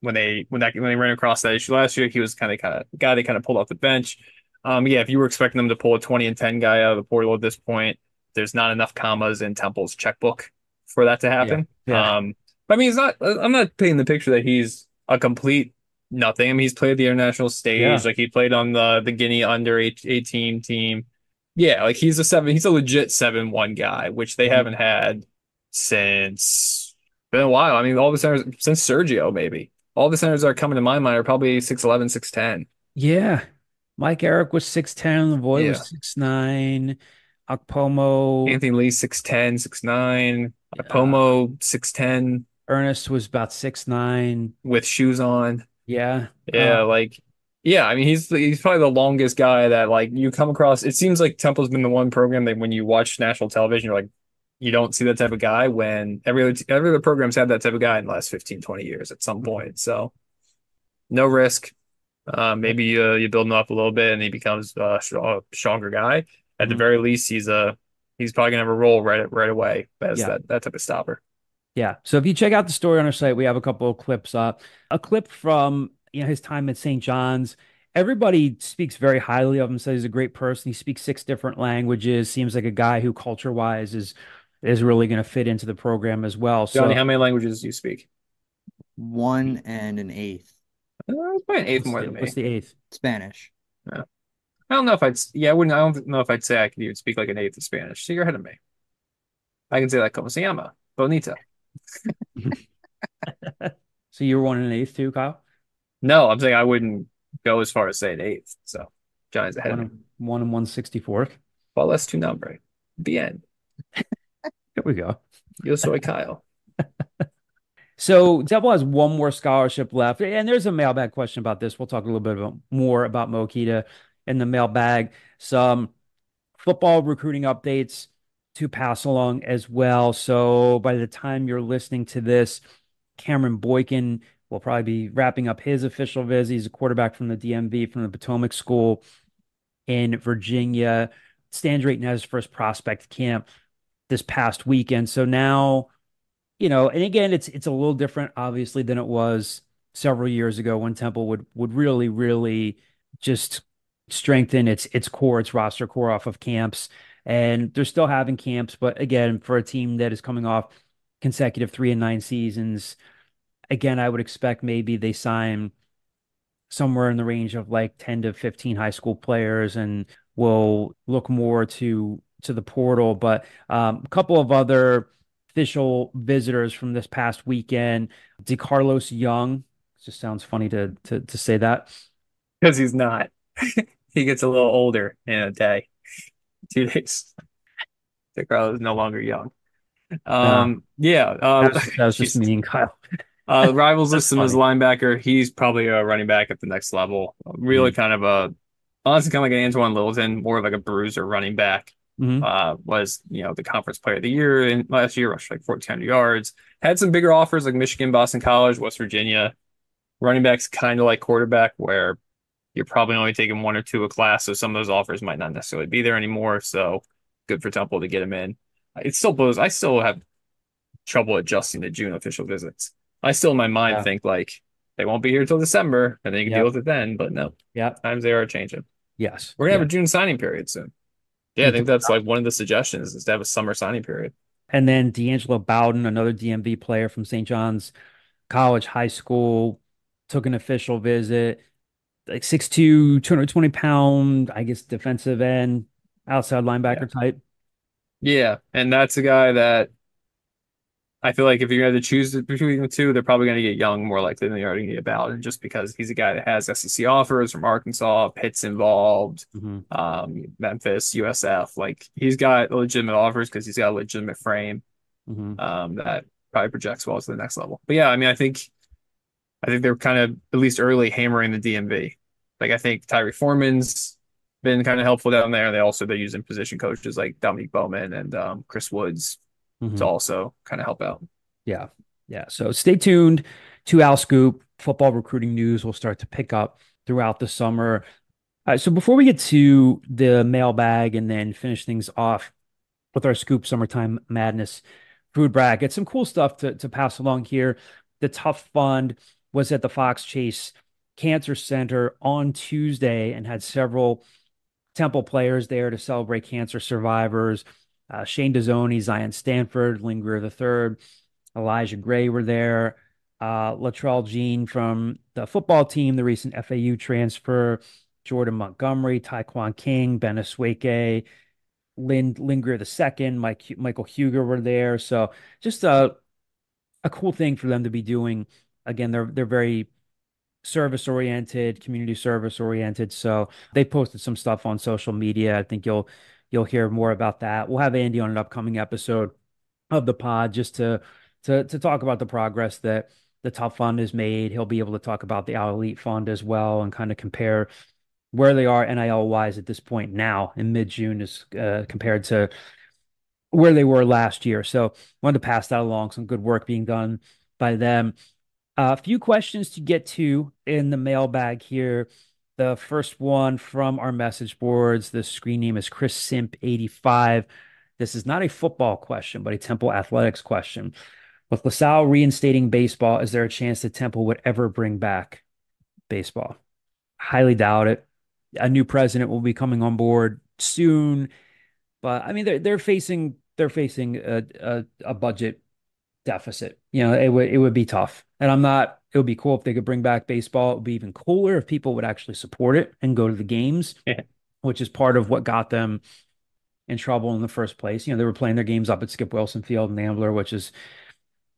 when they ran across that issue last year, he was kind of guy they kind of pulled off the bench. Yeah, if you were expecting them to pull a 20 and 10 guy out of the portal at this point, there's not enough commas in Temple's checkbook for that to happen. Yeah. I mean, I'm not painting the picture that he's a complete nothing. I mean, he's played the international stage. Yeah. Like he played on the Guinea under 18 team. Yeah, like he's a legit 7'1" guy, which they haven't had since been a while. I mean, all the centers since Sergio, maybe. All the centers that are coming to my mind are probably 6'11", 6'10". Yeah. Mike Eric was 6'10", Lavoie was 6'9", Okpomo. Anthony Lee 6'10", 6'9", Okpomo 6'10". Ernest was about 6'9" with shoes on. Yeah. Yeah, I mean he's probably the longest guy that like you come across. It seems like Temple's been the one program that when you watch national television, you're like, you don't see that type of guy when every other program's had that type of guy in the last 15, 20 years at some point. So no risk. Maybe you build him up a little bit and he becomes a stronger guy. At the very least, he's probably gonna have a role right away as that type of stopper. Yeah. So if you check out the story on our site, we have a couple of clips up. A clip from his time at St. John's. Everybody speaks very highly of him, says he's a great person. He speaks 6 different languages. Seems like a guy who culture-wise is really going to fit into the program as well. Johnny, how many languages do you speak? 1 and an 8th. Probably an 8th more than me. What's the 8th? Spanish. Yeah. I don't know if I don't know if I'd say I could even speak like an 8th of Spanish. So you're ahead of me. I can say like como se llama, bonita. So you were 1 and an 8th too, Kyle? No, I'm saying I wouldn't go as far as say an 8th. So Johnny's ahead of me. 1 and 1/64. Well, that's tu nombre. Bien. Here we go. Yo soy Kyle. So Temple has one more scholarship left, and there's a mailbag question about this. We'll talk a little bit more about Mo Keita in the mailbag. Some football recruiting updates to pass along as well. So by the time you're listening to this, Cameron Boykin will probably be wrapping up his official visit. He's a quarterback from the DMV, from the Potomac School in Virginia. Stan Drayton has his first prospect camp this past weekend. So now, and again, it's a little different, obviously, than it was several years ago when Temple would really, really just strengthen its core, its roster core off of camps. And they're still having camps, but again, for a team that is coming off consecutive 3-9 seasons, again, I would expect maybe they sign somewhere in the range of like 10 to 15 high school players, and will look more to the portal. But a couple of other official visitors from this past weekend. DeCarlos Young, just sounds funny to say that. Because he's not. He gets a little older in a day, 2 days. The girl is no longer young. No, Yeah. that was just Jesus. me and Kyle. Rivals That's list him as a funny. linebacker. He's probably a running back at the next level. Really Mhm. kind of honestly kind of like an Antoine Littleton, more like a bruiser running back. Mhm. Was, the conference player of the year in last year, rushed like 1,400 yards. Had some bigger offers like Michigan, Boston College, West Virginia. Running back's kind of like quarterback, where you're probably only taking one or two a class, so some of those offers might not necessarily be there anymore. So good for Temple to get him in. It still blows. I still have trouble adjusting to June official visits. I still in my mind Yeah. think like they won't be here till December and then you can deal Yep. with it then. But no, Yep. times they are changing. Yes. We're gonna have Yeah. a June signing period soon. Yeah, I You think think that's so? like one of the suggestions is to have a summer signing period. And then D'Angelo Bowden, another DMV player from St. John's College High School, took an official visit. Like 6'2", 220 pound, I guess defensive end, outside Yeah. linebacker type. Yeah. And that's a guy that I feel like if you're going to choose between the two, they're probably going to get Young more likely than they are going to get Bowden, just because he's a guy that has SEC offers from Arkansas, Pitt's involved, Hmm. Memphis, USF. Like he's got legitimate offers because he's got a legitimate frame Hmm. that probably projects well to the next level. But yeah, I mean, I think they're kind of at least early hammering the DMV. Like I think Tyree Foreman's been kind of helpful down there. They're using position coaches like Dominique Bowman and Chris Woods to Hmm. also kind of help out. Yeah. Yeah. So stay tuned to Al Scoop. Football recruiting news will start to pick up throughout the summer. So before we get to the mailbag and then finish things off with our Scoop Summertime Madness food bracket, some cool stuff to pass along here. The TUFF Fund was at the Fox Chase Cancer Center on Tuesday and had several Temple players there to celebrate cancer survivors. Shane Dezzoni, Zion Stanford, Lingrier III, Elijah Gray were there. Latrell Jean from the football team, the recent FAU transfer, Jordan Montgomery, Taekwon King, Ben Asweke, Lingrier II, Michael Huger were there. So just a cool thing for them to be doing. Again, they're very service oriented, community service oriented. So they posted some stuff on social media. I think you'll hear more about that. We'll have Andy on an upcoming episode of the pod just to talk about the progress that the TUFF Fund has made. He'll be able to talk about the Our Elite Fund as well and kind of compare where they are NIL wise at this point now in mid June as compared to where they were last year. So wanted to pass that along. Some good work being done by them. A few questions to get to in the mailbag here. The first one from our message boards. The screen name is Chris Simp 85. This is not a football question, but a Temple athletics question. With LaSalle reinstating baseball, is there a chance that Temple would ever bring back baseball? Highly doubt it. A new president will be coming on board soon, but I mean they're facing a budget deficit. It would be tough. And it would be cool if they could bring back baseball. It would be even cooler if people would actually support it and go to the games, Yeah. which is part of what got them in trouble in the first place. They were playing their games up at Skip Wilson Field in Ambler, which is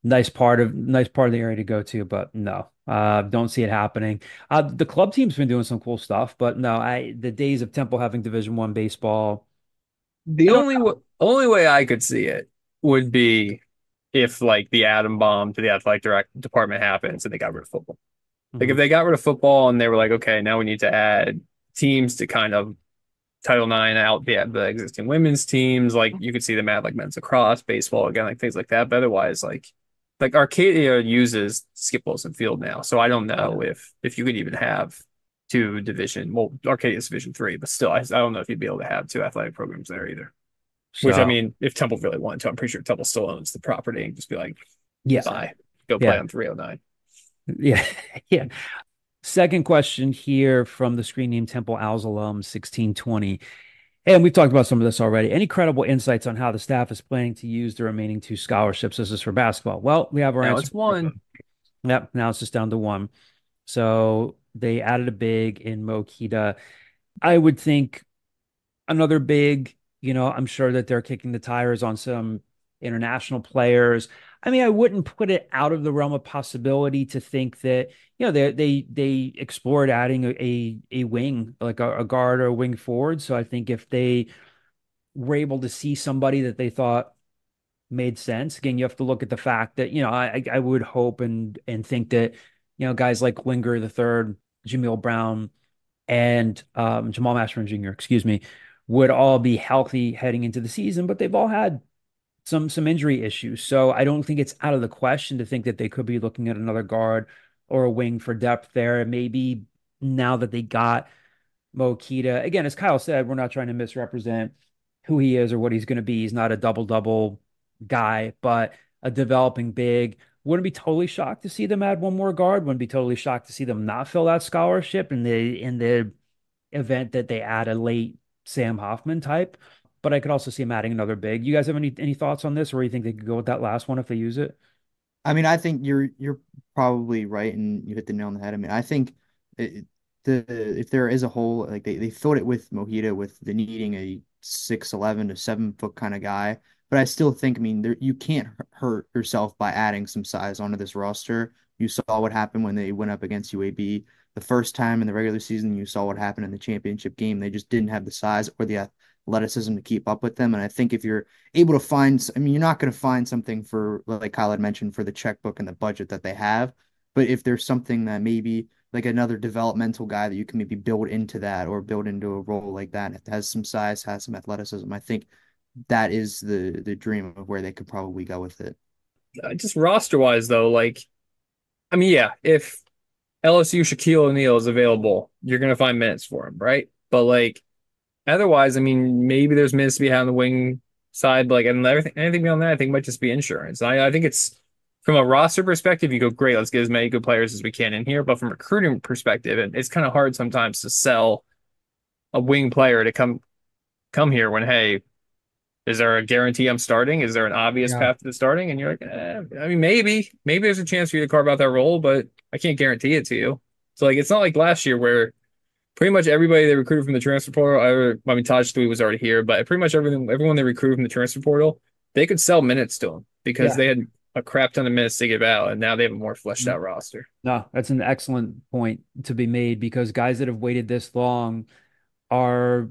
nice part of the area to go to, but no, don't see it happening. The club team's been doing some cool stuff, but no, the days of Temple having Division I baseball, The I don't only way I could see it would be if like the atom bomb to the department happens and they got rid of football. know. Like if Mhm. they got rid of football and they were like, okay, now we need to add teams to kind of Title IX out the existing women's teams, like you could see them add like men's lacrosse, baseball again, like things like that. But otherwise, like Arcadia uses Skip Wilson Field now, so I don't know if you could even have two division. Well, Arcadia's Division III, but still, I don't know if you'd be able to have two athletic programs there either. Which I So mean, if Temple really wanted to, I'm pretty sure Temple still owns the property and just be like, yeah, bye, go play yeah, on 309. yeah, yeah. Second question here from the screen name Temple Owls alum 1620. And we've talked about some of this already. Any credible insights on how the staff is planning to use the remaining two scholarships? This is for basketball. Well, we have our Now answer. it's one. Yep. Now it's just down to one. So They added a big in Mo Keita. I would think another big, I'm sure that they're kicking the tires on some international players. I mean, I wouldn't put it out of the realm of possibility to think that, they explored adding a wing, like a guard or a wing forward. So I think if they were able to see somebody that they thought made sense, again, you have to look at the fact that, I would hope and think that, guys like Linger the third, Jameel Brown, and Jamal Mashburn Jr., excuse me, would all be healthy heading into the season, but they've all had some injury issues. So I don't think it's out of the question to think that they could be looking at another guard or a wing for depth there. And maybe now that they got Mo Keita, again, as Kyle said, we're not trying to misrepresent who he is or what he's going to be. He's not a double-double guy, but a developing big. Wouldn't be totally shocked to see them add one more guard. Wouldn't be totally shocked to see them not fill that scholarship in the event that they add a late Sam Hoffman type. But I could also see him adding another big. You guys have any thoughts on this, or you think they could go with that last one if they use it? I mean, I think you're probably right, and you hit the nail on the head. I mean, I think it, if there is a hole, like they filled it with Mojita with the needing a 6'11" to 7 foot kind of guy, but I still think, I mean, you can't hurt yourself by adding some size onto this roster. You saw what happened when they went up against UAB the first time in the regular season. You saw what happened in the championship game. They just didn't have the size or the athleticism to keep up with them. And I think if you're able to find, I mean, you're not going to find something for, like Kyle had mentioned, for the checkbook and the budget that they have. But if there's something that maybe like another developmental guy that you can maybe build into that or build into a role like that, it has some size, has some athleticism, I think that is the dream of where they could probably go with it. Just roster wise though, like I mean, yeah, if LSU Shaquille O'Neal is available, you're gonna find minutes for him, right? But like otherwise, I mean, maybe there's minutes to be had on the wing side, like and everything, anything beyond that, I think might just be insurance. I think it's from a roster perspective, you go great. Let's get as many good players as we can in here. But from a recruiting perspective, it's kind of hard sometimes to sell a wing player to come here when hey, is there a guarantee I'm starting? Is there an obvious Yeah. path to starting? And you're like, I mean, maybe there's a chance for you to carve out that role, but I can't guarantee it to you. So like, it's not like last year where pretty much everybody they recruited from the transfer portal. I mean, Taj Stewie was already here, but pretty much everyone they recruited from the transfer portal, they could sell minutes to them because Yeah. they had a crap ton of minutes to give out, and now they have a more fleshed out roster. No, that's an excellent point to be made because guys that have waited this long are,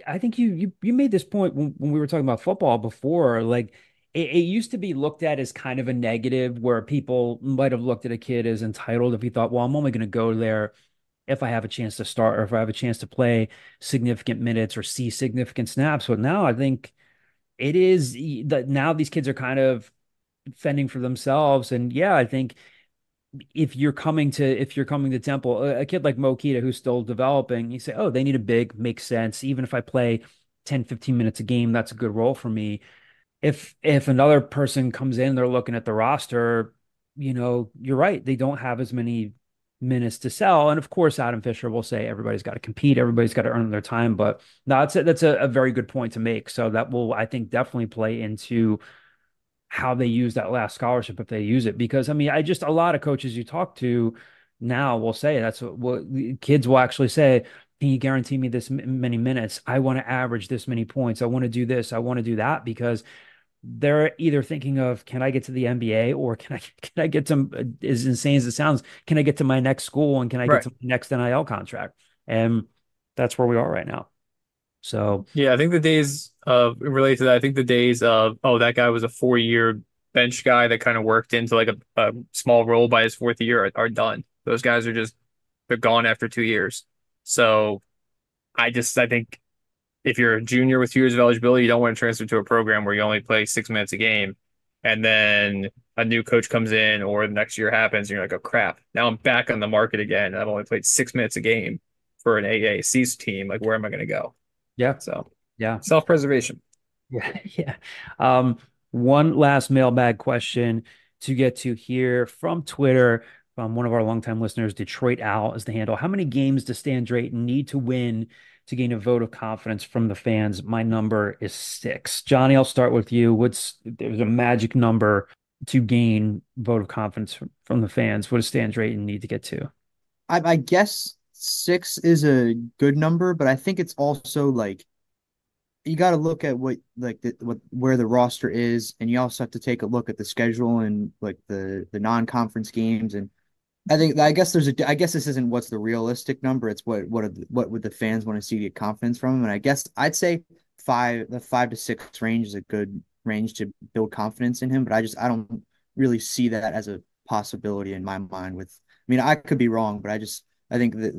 I think you made this point when we were talking about football before. Like it used to be looked at as kind of a negative where people might have looked at a kid as entitled if he thought, well, I'm only going to go there if I have a chance to start or if I have a chance to play significant minutes or see significant snaps. But now I think it is that now these kids are kind of fending for themselves. And yeah, I think if you're coming to Temple, a kid like Mo Keita who's still developing, you say, oh, they need a big, makes sense. Even if I play 10, 15 minutes a game, that's a good role for me. If another person comes in, they're looking at the roster, you're right. They don't have as many minutes to sell. And of course, Adam Fisher will say everybody's got to compete, everybody's got to earn their time. But no, that's a very good point to make. So that will, I think, definitely play into how they use that last scholarship if they use it. Because I mean, a lot of coaches you talk to now will say that's what kids will actually say. Can you guarantee me this many minutes? I want to average this many points. I want to do this. I want to do that because they're either thinking of can I get to the NBA or can I get to as insane as it sounds, can I get to my next school and can I get Right. to my next NIL contract? And that's where we are right now. So Yeah, I think the days of related to that, I think the days of, oh, that guy was a 4 year bench guy that kind of worked into like a small role by his fourth year are done. Those guys are just, they're gone after 2 years. So I think if you're a junior with 2 years of eligibility, you don't want to transfer to a program where you only play 6 minutes a game. And then a new coach comes in or the next year happens and you're like, oh crap, now I'm back on the market again. I've only played 6 minutes a game for an AAC team. Like, where am I going to go? yeah, So yeah. self-preservation. Yeah, yeah. One last mailbag question to get to here from Twitter from one of our longtime listeners, Detroit Owl is the handle. How many games does Stan Drayton need to win to gain a vote of confidence from the fans? My number is 6. Johnny, I'll start with you. There's a magic number to gain vote of confidence from the fans. What does Stan Drayton need to get to? I guess 6 is a good number, but I think it's also like you got to look at what like what where the roster is, and you also have to take a look at the schedule and like the non-conference games. And I guess this isn't what's the realistic number. It's what would the fans want to see get confidence from him. And I guess I'd say the 5 to 6 range is a good range to build confidence in him. But I don't really see that as a possibility in my mind. I mean, I could be wrong, but I think that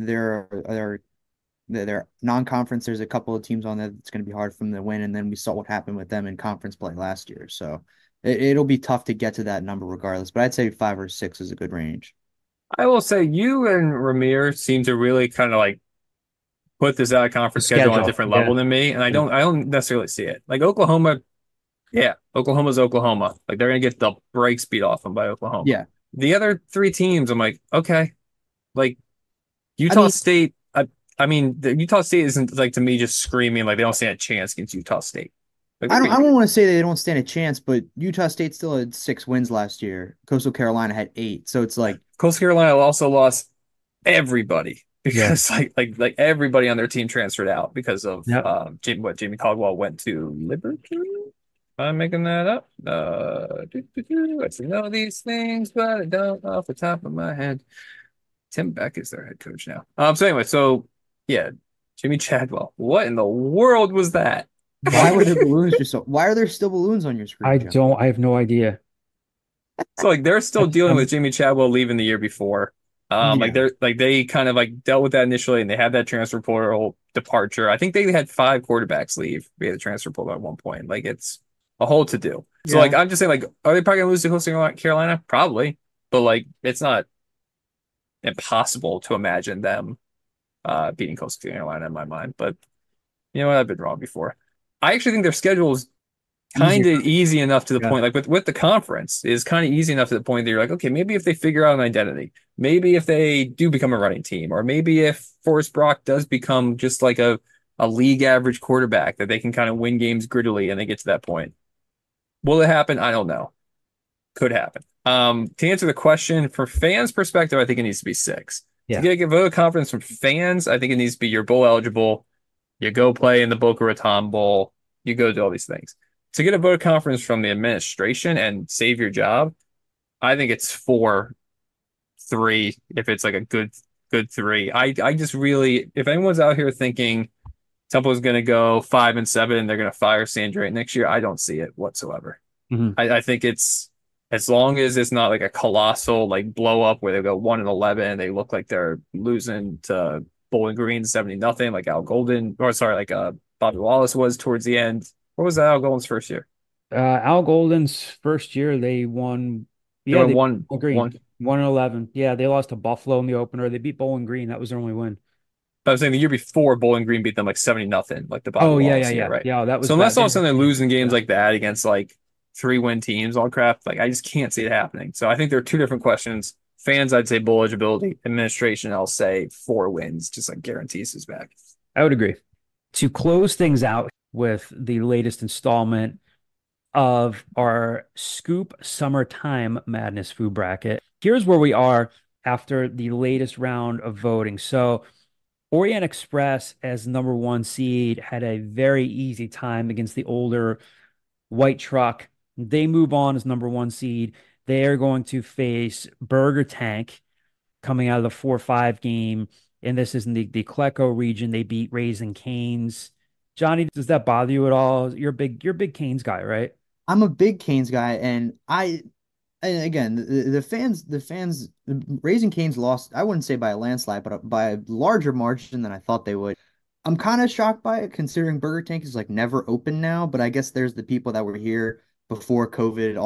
they're non-conference. There's a couple of teams on there that's going to be hard for them to win, and then we saw what happened with them in conference play last year. So it'll be tough to get to that number regardless. But I'd say 5 or 6 is a good range. I will say you and Ramir seem to really kind of like put this out of conference schedule on a different level than me, and I don't necessarily see it. Like Oklahoma, yeah, Oklahoma's Oklahoma. Like they're gonna get the brakes beat off them by Oklahoma. Yeah. The other three teams, I'm like, okay, like I Utah mean, State. I mean, the Utah State isn't like to me just screaming like they don't stand a chance against Utah State. Like I don't want to say they don't stand a chance, but Utah State still had 6 wins last year. Coastal Carolina had 8. So it's like Coastal Carolina also lost everybody because like everybody on their team transferred out because of Jamie Caldwell went to Liberty. I'm making that up. I should know these things, but I don't off the top of my head. Tim Beck is their head coach now. So anyway, so yeah, Jimmy Chadwell. What in the world was that? why are there still balloons on your screen, Joe? I have no idea. So like they're still dealing with Jimmy Chadwell leaving the year before. Yeah. They kind of like dealt with that initially, and they had that transfer portal departure. I think they had 5 quarterbacks leave via the transfer portal at one point. Like it's a whole to do. So like I'm just saying, like, are they probably gonna lose to Coastal Carolina? Probably, but like it's not impossible to imagine them beating Coastal Carolina in my mind. But you know what? I've been wrong before. I actually think their schedule is kind of easy enough to the point, like with the conference, is kind of easy enough to the point that you're like, okay, maybe if they figure out an identity, maybe if they do become a running team, or maybe if Forrest Brock does become just like a league average quarterback that they can kind of win games grittily and they get to that point. Will it happen? I don't know. Could happen. To answer the question, from fans' perspective, I think it needs to be 6. Yeah. To get a vote of confidence from fans, I think it needs to be you're bowl eligible. You go play in the Boca Raton Bowl. You go do all these things. To get a vote of confidence from the administration and save your job, I think it's 4-3 if it's like a good 3. I just really, if anyone's out here thinking Temple's going to go 5-7 and they're going to fire Stan Drayton next year, I don't see it whatsoever. Mm-hmm. I think it's as long as it's not like a colossal like blow up where they go 1-11 and they look like they're losing to Bowling Green 70-0, like Al Golden, or sorry, like Bobby Wallace was towards the end. What was that Al Golden's first year? Al Golden's first year, they won. They won Green 1-11. Yeah, they lost to Buffalo in the opener. They beat Bowling Green. That was their only win. But I was saying the year before, Bowling Green beat them like 70-0, like the Bobby Wallace year, right? Yeah, that was. So unless all of a sudden they're losing games like that against like 3-win teams, all crap, like I just can't see it happening. So I think there are two different questions. Fans, I'd say bowl eligibility. Administration, I'll say 4 wins, just like guarantees his back. I would agree. To close things out with the latest installment of our Scoop Summertime Madness food bracket, here's where we are after the latest round of voting. So Orient Express as number 1 seed had a very easy time against the older White Truck. They move on as number 1 seed. They are going to face Burger Tank coming out of the 4-5 game. And this is in the Cleco region. They beat Raising Cane's. Johnny, does that bother you at all? You're a big Cane's guy, right? I'm a big Canes guy, and again, the fans, Raising Cane's lost, I wouldn't say by a landslide, but by a larger margin than I thought they would. I'm kind of shocked by it considering Burger Tank is like never open now, but I guess there's the people that were here before COVID,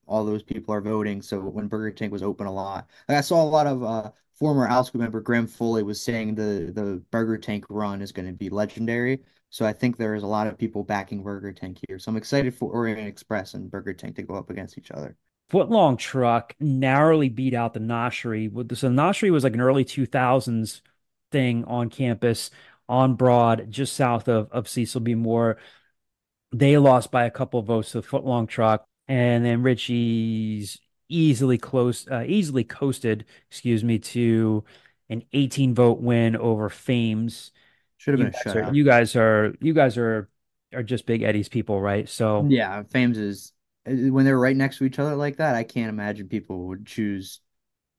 all those people are voting. So when Burger Tank was open a lot, like I saw a lot of former OwlScoop member Graham Foley was saying the Burger Tank run is going to be legendary. So I think there is a lot of people backing Burger Tank here. So I'm excited for Orient Express and Burger Tank to go up against each other. Footlong Truck narrowly beat out the Noshery. So Noshery was like an early 2000s thing on campus on Broad, just south of Cecil B. Moore. They lost by a couple of votes to the Footlong Truck, and then Richie's easily coasted, to an 18 vote win over Fames. Should have been a shutout. You guys are just big Eddie's people, right? So Yeah, Fames is when they're right next to each other like that. I can't imagine people would choose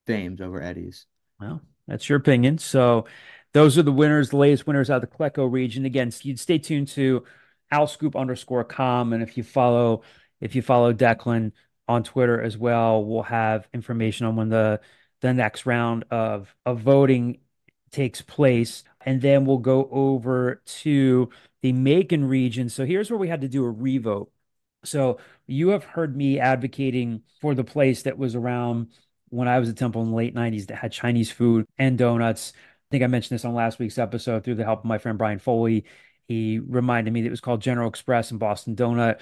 Fames over Eddie's. well, that's your opinion. So those are the winners, the latest winners out of the Cleco region. Again, you'd stay tuned to owlscoop_com. And if you follow Declan on Twitter as well, we'll have information on when the next round of voting takes place. And then we'll go over to the Macon region. So here's where we had to do a revote. So you have heard me advocating for the place that was around when I was at Temple in the late 90s that had Chinese food and donuts. I think I mentioned this on last week's episode through the help of my friend Brian Foley. He reminded me that it was called General Express and Boston Donut.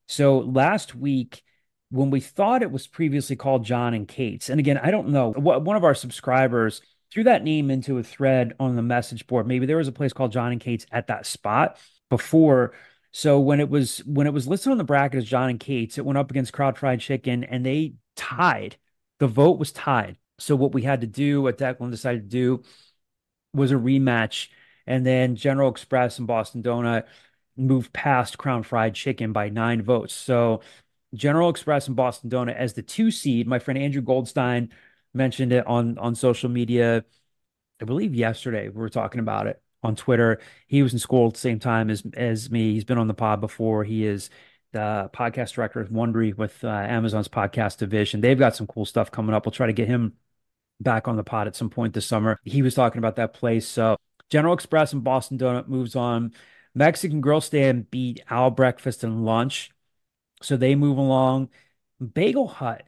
So last week, when we thought it was previously called John and Kate's, and again, I don't know, one of our subscribers threw that name into a thread on the message board. Maybe there was a place called John and Kate's at that spot before. So when it was listed on the bracket as John and Kate's, it went up against Crowd Fried Chicken, and they tied. The vote was tied. So what we had to do, what Declan decided to do, was a rematch, and then General Express and Boston Donut moved past Crown Fried Chicken by 9 votes. So General Express and Boston Donut as the 2 seed. My friend Andrew Goldstein mentioned it on social media. I believe yesterday we were talking about it on Twitter. He was in school at the same time as me. He's been on the pod before. He is the podcast director of Wondery with Amazon's podcast division. They've got some cool stuff coming up. We'll try to get him back on the pod at some point this summer. He was talking about that place. So General Express and Boston Donut moves on. Mexican Grill Stand beat Owl Breakfast and Lunch. So they move along. Bagel Hut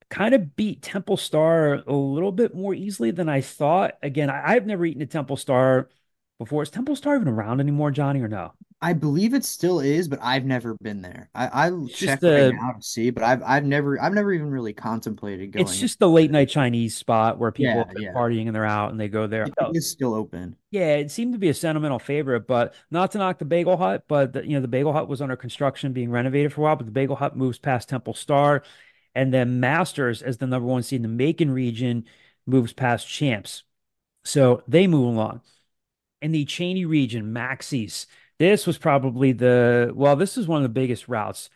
kind of beat Temple Star a little bit more easily than I thought. Again, I've never eaten a Temple Star before. Is Temple Star even around anymore, Johnny, or no? I believe it still is, but I've never been there. I'll It's check just right a now to see, but I've never even really contemplated it's going in. just the late night Chinese spot where people Yeah, have been yeah. partying and they're out and they go there. It is still open. Yeah, it seemed to be a sentimental favorite, but not to knock the Bagel Hut, but the Bagel Hut was under construction, being renovated for a while, but the Bagel Hut moves past Temple Star, and then Masters as the number 1 seed in the Macon region moves past Champs. So they move along. In the Cheney region, Maxie's. This was probably this is one of the biggest routes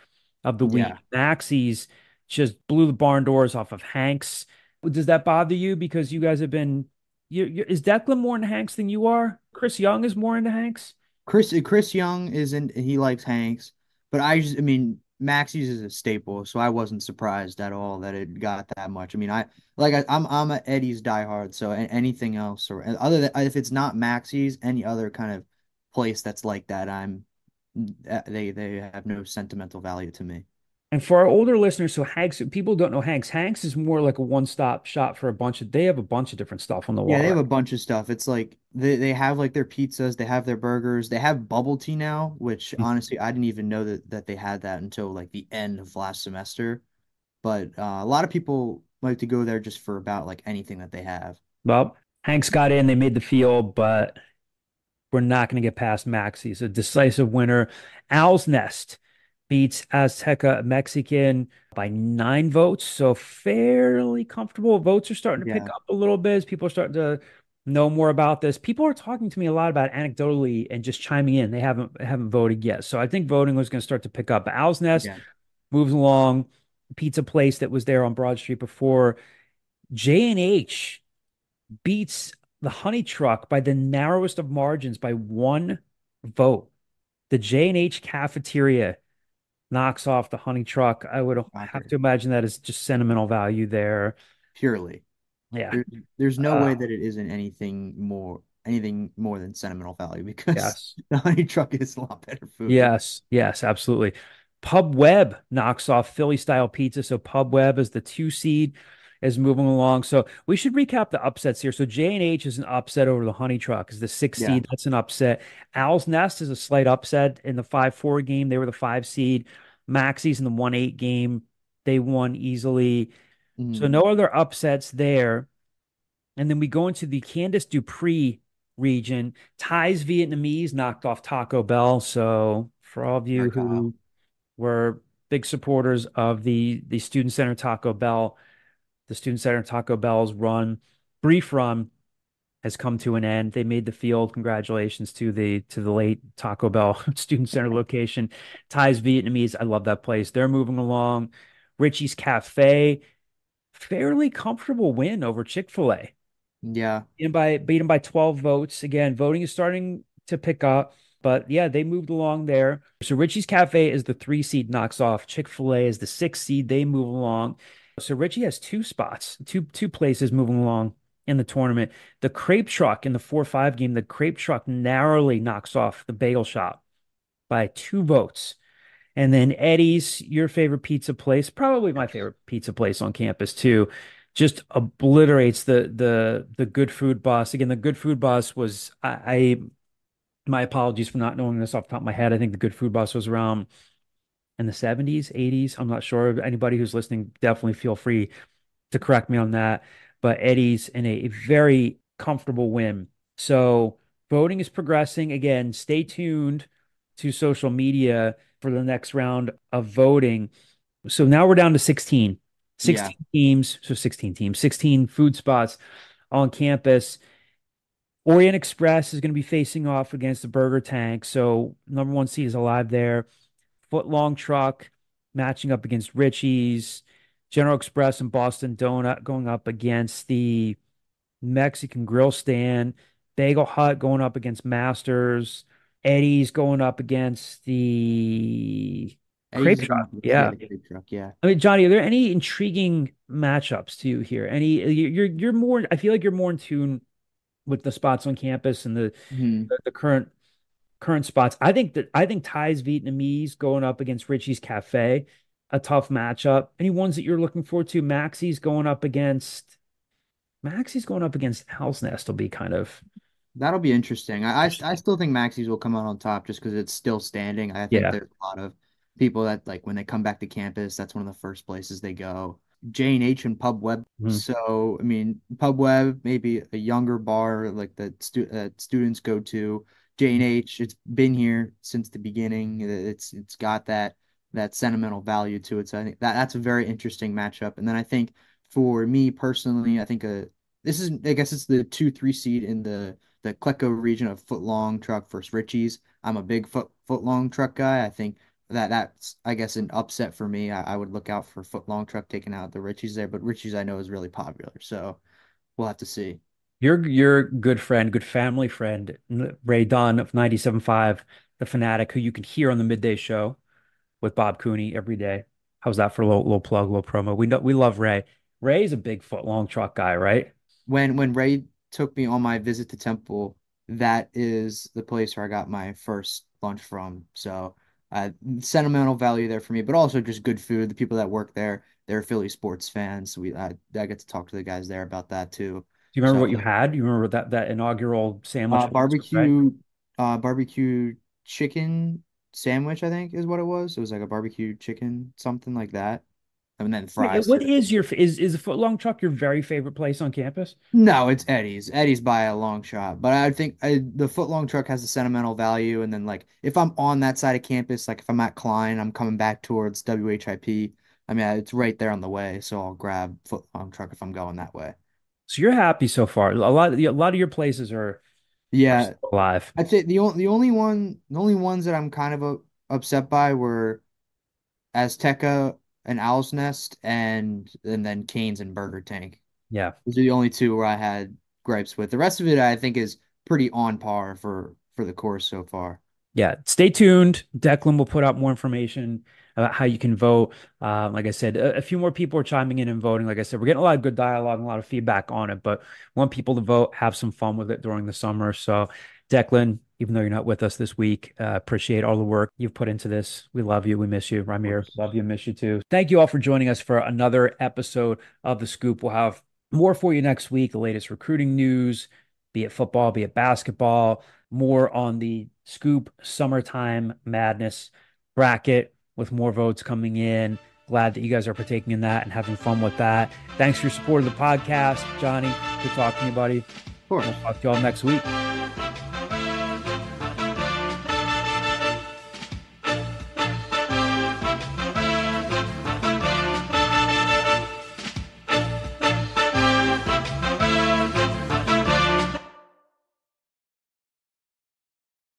of the week. Yeah. Maxie's just blew the barn doors off of Hanks. Does that bother you because you guys have been is Declan more into Hanks than you are? Chris Young is more into Hanks? Chris Young isn't he likes Hanks, but I mean Maxie's is a staple, so I wasn't surprised at all that it got that much. I mean I'm a Eddie's diehard, so anything else or other than if it's not Maxie's, any other kind of place that's like that, they have no sentimental value to me. And for our older listeners, so Hanks, people don't know Hanks. Hanks is more like a one-stop shop for they have a bunch of different stuff on the Yeah, wall, they have right? a bunch of stuff. It's like they have like their pizzas, they have their burgers, they have bubble tea now, which honestly I didn't even know that they had that until like the end of last semester. But a lot of people like to go there just for about like anything that they have. Well, Hanks got in, they made the field, but we're not going to get past Maxi. He's a decisive winner. Owl's Nest beats Azteca Mexican by 9 votes. So fairly comfortable. Votes are starting to pick Yeah, up a little bit as people are starting to know more about this. People are talking to me a lot about anecdotally and just chiming in. They haven't voted yet. So I think voting was going to start to pick up. But Owl's Nest yeah. moves along. Pizza place that was there on Broad Street before. J&H beats the Honey Truck by the narrowest of margins by 1 vote. The J&H cafeteria knocks off the Honey Truck. I would have Shocker. to imagine that is just sentimental value there. Purely. Yeah. There's no Uh, way that it isn't anything more than sentimental value because yes. the honey truck is a lot better food. Yes. Yes. Absolutely. Pub Web knocks off Philly style pizza. So Pub Web is the 2 seed is moving along. So we should recap the upsets here. So J&H is an upset over the Honey Truck is the 6 Yeah. seed. That's an upset. Owl's Nest is a slight upset in the 5-4 game. They were the 5 seed. Maxie's in the 1-8 game. They won easily. So Mm, no other upsets there. And then we go into the Candice Dupree region. Thai's Vietnamese knocked off Taco Bell. So for all of you right, Kyle. who were big supporters of the Student Center Taco Bell's brief run has come to an end. They made the field. Congratulations to the late Taco Bell Student Center location. Thai's Vietnamese. I love that place. They're moving along. Richie's Cafe, fairly comfortable win over Chick-fil-A. Yeah. Beat him by 12 votes. Again, voting is starting to pick up, but yeah, they moved along there. So Richie's Cafe is the 3 seed, knocks off Chick-fil-A is the 6 seed. They move along. So Richie has two spots, two places moving along in the tournament. The Crepe Truck in the 4-5 game, the Crepe Truck narrowly knocks off the Bagel Shop by 2 votes. And then Eddie's, your favorite pizza place, probably my favorite pizza place on campus too, just obliterates the good food bus. Again, the good food bus was my apologies for not knowing this off the top of my head. I think the good food bus was around in the 70s, 80s. I'm not sure. Anybody who's listening, definitely feel free to correct me on that. But Eddie's in a very comfortable win. So voting is progressing. Again, stay tuned to social media for the next round of voting. So now we're down to 16. 16 Yeah. teams. So 16 teams, 16 food spots on campus. Orient Express is going to be facing off against the Burger Tank. So number 1 seed is alive there. Footlong Truck matching up against Richie's. General Express and Boston Donut going up against the Mexican Grill Stand. Bagel Hut going up against Masters. Eddie's going up against the Crepe Eddie's Truck. yeah, Yeah. the Crepe Truck, yeah. I mean, Johnny, are there any intriguing matchups to you here? Any you're more I feel like you're more in tune with the spots on campus and Hmm. the current spots. I think Thai's Vietnamese going up against Richie's Cafe, a tough matchup. Any ones that you're looking forward to? Maxie's going up against Owl's Nest will be kind of That'll be interesting. I still think Maxie's will come out on top just because it's still standing. I think yeah. there's a lot of people that like when they come back to campus, that's one of the first places they go. J&H and Pub Web. Mhm. So, I mean, Pub Web, maybe a younger bar like that students go to. J&H, it's been here since the beginning. It's got that sentimental value to it. So I think that's a very interesting matchup. And then I think for me personally, I think this is I guess it's the 2-3 seed in the Clecco region of Footlong Truck versus Richie's. I'm a big Footlong Truck guy. I think that's I guess an upset for me. I would look out for Footlong Truck taking out the Richie's there, but Richie's I know is really popular, so we'll have to see. Your good friend, good family friend, Ray Dunn of 97.5, the Fanatic, who you can hear on the midday show with Bob Cooney every day. How's that for a little plug, little promo? We love Ray. Ray's a big foot long truck guy, right? When Ray took me on my visit to Temple, that is the place where I got my first lunch from. So sentimental value there for me, but also just good food. The people that work there, they're Philly sports fans. I get to talk to the guys there about that too. Do you remember what So you had? Do you remember that inaugural sandwich? Right? barbecue chicken sandwich, I think is what it was. It was like a barbecue chicken, something like that. And then fries. What is your is the foot long truck your very favorite place on campus? No, it's Eddie's. Eddie's by a long shot. But I think the footlong truck has a sentimental value. And then, like, if I'm on that side of campus, like if I'm at Klein, I'm coming back towards WHIP. I mean, it's right there on the way. So I'll grab footlong truck if I'm going that way. So you're happy so far. A lot of your places are Yeah. still alive. I'd say the only ones that I'm kind of upset by were Azteca and Owl's Nest and then Canes and Burger Tank. Yeah. Those are the only two where I had gripes with. The rest of it, I think, is pretty on par for the course so far. Yeah, stay tuned. Declan will put out more information about how you can vote. Like I said, a few more people are chiming in and voting. Like I said, we're getting a lot of good dialogue and a lot of feedback on it, but we want people to vote, have some fun with it during the summer. So, Declan, even though you're not with us this week, appreciate all the work you've put into this. We love you. We miss you. Ramir, love you. Miss you too. Thank you all for joining us for another episode of The Scoop. We'll have more for you next week, the latest recruiting news, be it football, be it basketball, more on the Scoop Summertime Madness bracket with more votes coming in. Glad that you guys are partaking in that and having fun with that. Thanks for your support of the podcast. Johnny, good talking to you, buddy. Of course. We'll talk to you all next week.